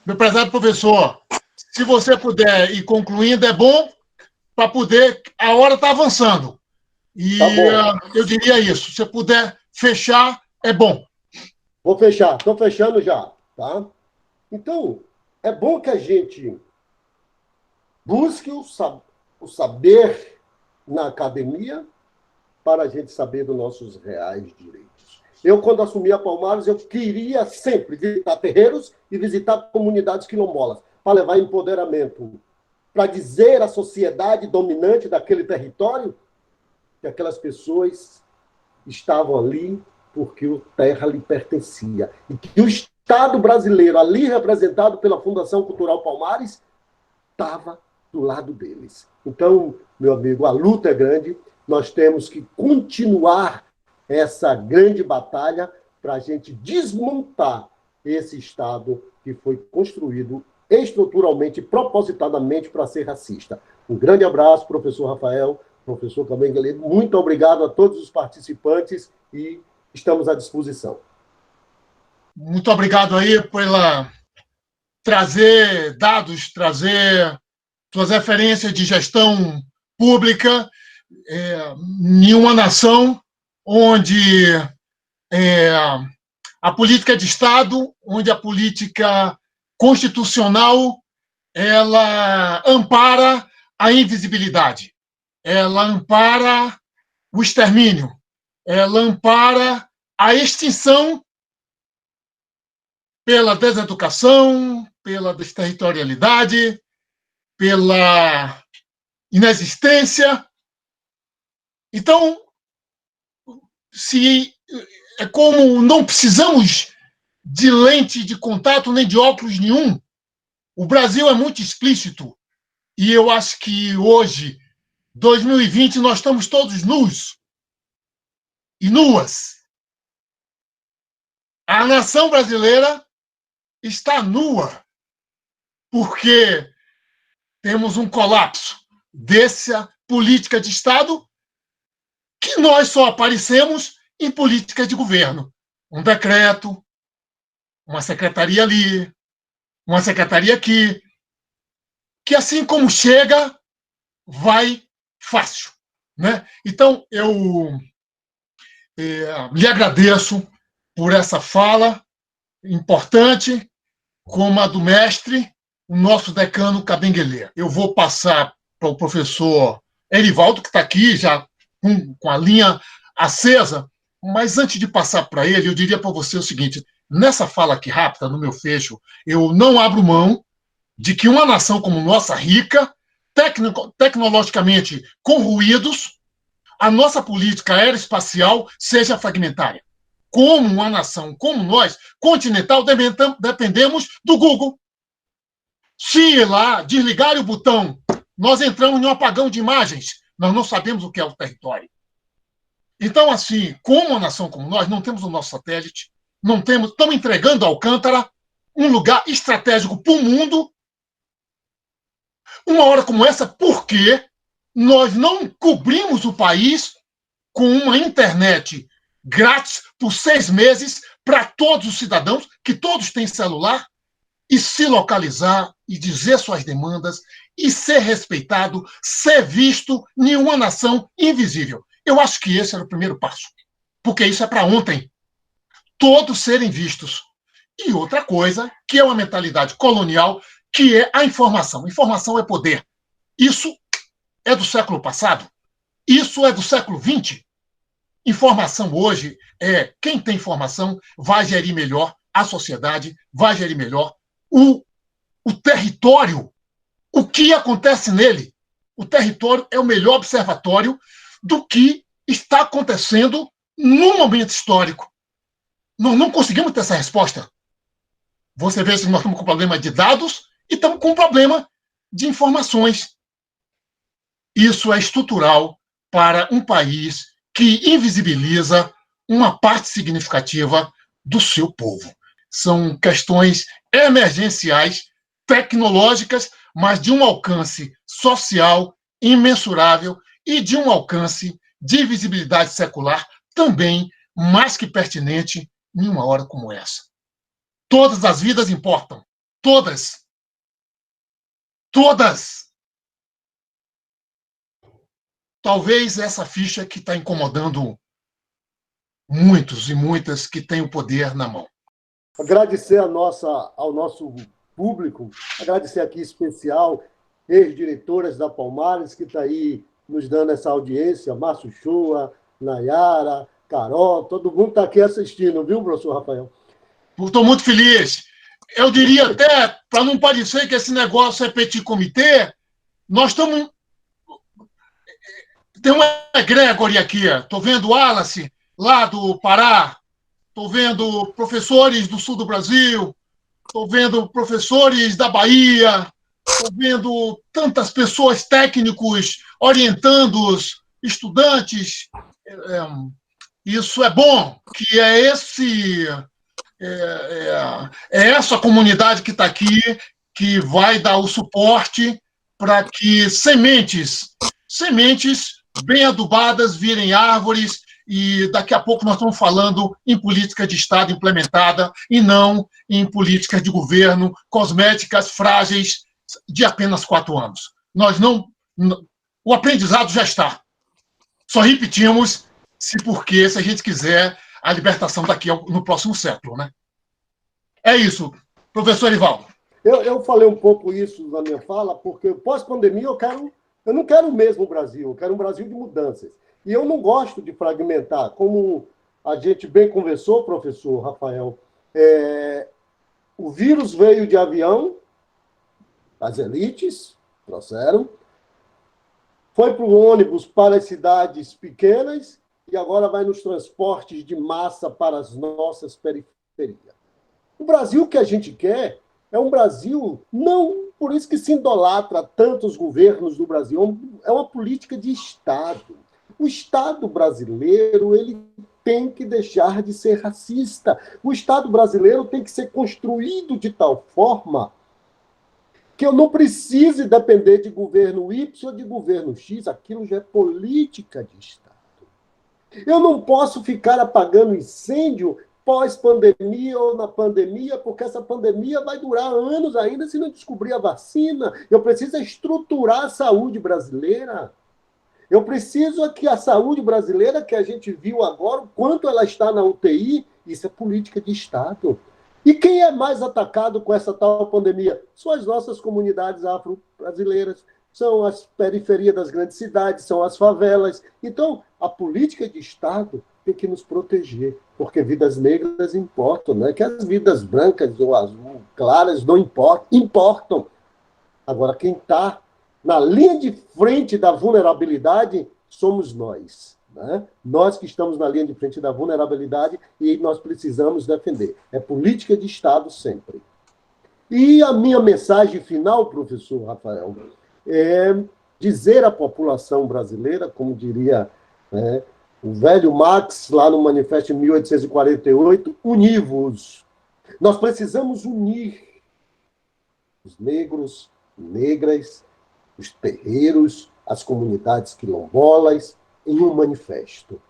Meu prezado professor, se você puder ir concluindo, é bom para poder... A hora está avançando. E Tá eu diria isso. Se você puder fechar, é bom. Vou fechar. Estou fechando já. Tá? Então, é bom que a gente busque o saber na academia para a gente saber dos nossos reais direitos. Eu, quando assumi a Palmares, eu queria sempre visitar terreiros e visitar comunidades quilombolas para levar empoderamento, para dizer à sociedade dominante daquele território que aquelas pessoas estavam ali porque a terra lhe pertencia. E que o Estado brasileiro, ali representado pela Fundação Cultural Palmares, estava do lado deles. Então, meu amigo, a luta é grande, nós temos que continuar essa grande batalha para a gente desmontar esse Estado que foi construído estruturalmente, propositadamente para ser racista. Um grande abraço, professor Rafael, professor Kabengele, muito obrigado a todos os participantes e estamos à disposição. Muito obrigado aí pela trazer dados, trazer suas referências de gestão pública em uma nação onde a política de Estado, onde a política constitucional ela ampara a invisibilidade, ela ampara o extermínio, ela ampara a extinção pela deseducação, pela desterritorialidade, pela inexistência. Então, se é como não precisamos de lente de contato nem de óculos nenhum, o Brasil é muito explícito e eu acho que hoje, 2020, nós estamos todos nus e nuas. A nação brasileira está nua porque temos um colapso dessa política de Estado que nós só aparecemos em políticas de governo. Um decreto, uma secretaria ali, uma secretaria aqui, que assim como chega, vai fácil. Né? Então, eu lhe agradeço por essa fala importante, como a do mestre, o nosso decano Cabenguele. Eu vou passar para o professor Erivaldo, que está aqui, já com a linha acesa, mas antes de passar para ele, eu diria para você o seguinte: nessa fala aqui rápida, no meu fecho, eu não abro mão de que uma nação como nossa, rica, tecnologicamente com ruídos, a nossa política aeroespacial seja fragmentária. Como uma nação como nós, continental, dependemos do Google. Se lá desligarem o botão, nós entramos em um apagão de imagens, nós não sabemos o que é o território. Então, assim, como uma nação como nós, não temos o nosso satélite, não temos, estamos entregando a Alcântara um lugar estratégico para o mundo, uma hora como essa, porque nós não cobrimos o país com uma internet grátis por 6 meses para todos os cidadãos, que todos têm celular, e se localizar e dizer suas demandas e ser respeitado, ser visto em uma nação invisível. Eu acho que esse era o primeiro passo, porque isso é para ontem. Todos serem vistos. E outra coisa, que é uma mentalidade colonial, que é a informação. Informação é poder. Isso é do século passado. Isso é do século XX. Informação hoje é quem tem informação vai gerir melhor a sociedade, vai gerir melhor o território, o que acontece nele. O território é o melhor observatório do que está acontecendo no momento histórico. Nós não conseguimos ter essa resposta. Você vê que nós estamos com problema de dados e estamos com problema de informações. Isso é estrutural para um país que invisibiliza uma parte significativa do seu povo. São questões emergenciais, tecnológicas, mas de um alcance social imensurável e de um alcance de visibilidade secular também mais que pertinente em uma hora como essa. Todas as vidas importam. Todas. Todas. Talvez essa ficha que está incomodando muitos e muitas que têm o poder na mão. Agradecer ao nosso público, agradecer aqui em especial ex-diretoras da Palmares, que está aí nos dando essa audiência, Márcio Shoa, Nayara, Carol, todo mundo está aqui assistindo, viu, professor Rafael? Estou muito feliz. Eu diria até, para não parecer que esse negócio é petit comité, nós estamos... Tem uma egrégora aqui. Estou vendo o Wallace, lá do Pará. Estou vendo professores do sul do Brasil. Estou vendo professores da Bahia. Estou vendo tantas pessoas, técnicos, orientando os estudantes. Isso é bom, que é essa comunidade que está aqui, que vai dar o suporte para que sementes bem adubadas virem árvores, e daqui a pouco nós estamos falando em política de Estado implementada e não em políticas de governo cosméticas, frágeis, de apenas 4 anos. O aprendizado já está. Só repetimos se a gente quiser a libertação daqui no próximo século. Né? É isso, professor Erivaldo. Eu falei um pouco isso na minha fala, porque pós-pandemia eu não quero o mesmo Brasil, eu quero um Brasil de mudanças. E eu não gosto de fragmentar. Como a gente bem conversou, professor Rafael, o vírus veio de avião, as elites trouxeram, foi para o ônibus para as cidades pequenas e agora vai nos transportes de massa para as nossas periferias. O Brasil que a gente quer é um Brasil, não por isso que se idolatra tantos governos do Brasil, é uma política de Estado. O Estado brasileiro ele tem que deixar de ser racista. O Estado brasileiro tem que ser construído de tal forma que eu não precise depender de governo Y ou de governo X. Aquilo já é política de Estado. Eu não posso ficar apagando incêndio pós-pandemia ou na pandemia, porque essa pandemia vai durar anos ainda se não descobrir a vacina. Eu preciso estruturar a saúde brasileira. Eu preciso que a saúde brasileira, que a gente viu agora, o quanto ela está na UTI, isso é política de Estado. E quem é mais atacado com essa tal pandemia? São as nossas comunidades afro-brasileiras, são as periferias das grandes cidades, são as favelas. Então, a política de Estado tem que nos proteger, porque vidas negras importam, não é que as vidas brancas ou azul claras não importam. Importam. Agora, quem está na linha de frente da vulnerabilidade somos nós. Né? Nós que estamos na linha de frente da vulnerabilidade e nós precisamos defender. É política de Estado sempre. E a minha mensagem final, professor Rafael, é dizer à população brasileira, como diria, né, o velho Marx, lá no Manifesto de 1848, univos. Nós precisamos unir os negros, negras, os terreiros, as comunidades quilombolas, em um manifesto.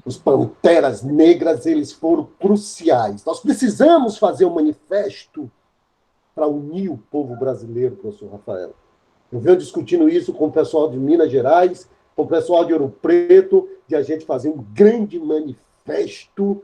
Os panteras negras, eles foram cruciais. Nós precisamos fazer um manifesto para unir o povo brasileiro, professor Rafael. Eu venho discutindo isso com o pessoal de Minas Gerais, com o pessoal de Ouro Preto, de a gente fazer um grande manifesto,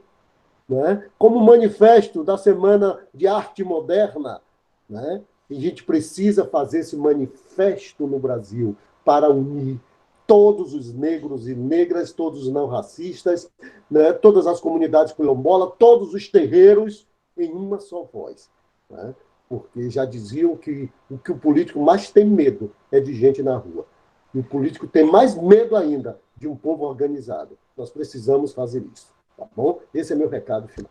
né? Como manifesto da Semana de Arte Moderna, né? E a gente precisa fazer esse manifesto no Brasil para unir todos os negros e negras, todos os não racistas, né? Todas as comunidades quilombolas, todos os terreiros em uma só voz. Né? Porque já diziam que o político mais tem medo é de gente na rua. E o político tem mais medo ainda de um povo organizado. Nós precisamos fazer isso. Tá bom? Esse é meu recado final.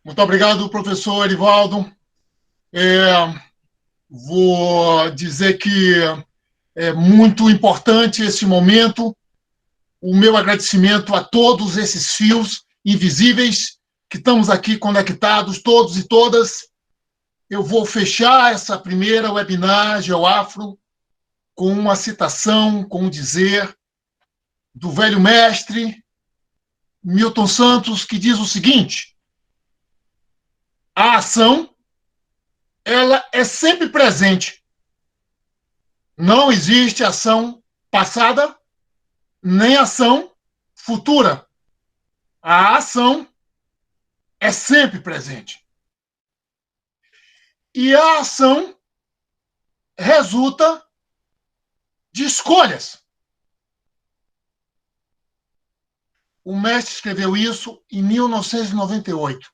Muito obrigado, professor Erivaldo. Vou dizer que é muito importante esse momento. O meu agradecimento a todos esses fios invisíveis que estamos aqui conectados, todos e todas. Eu vou fechar essa primeira webinar GeoAfro com uma citação, com um dizer do velho mestre Milton Santos, que diz o seguinte: a ação, ela é sempre presente. Não existe ação passada, nem ação futura. A ação é sempre presente. E a ação resulta de escolhas. O mestre escreveu isso em 1998.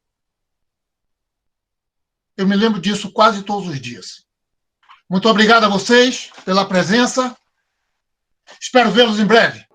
Eu me lembro disso quase todos os dias. Muito obrigado a vocês pela presença. Espero vê-los em breve.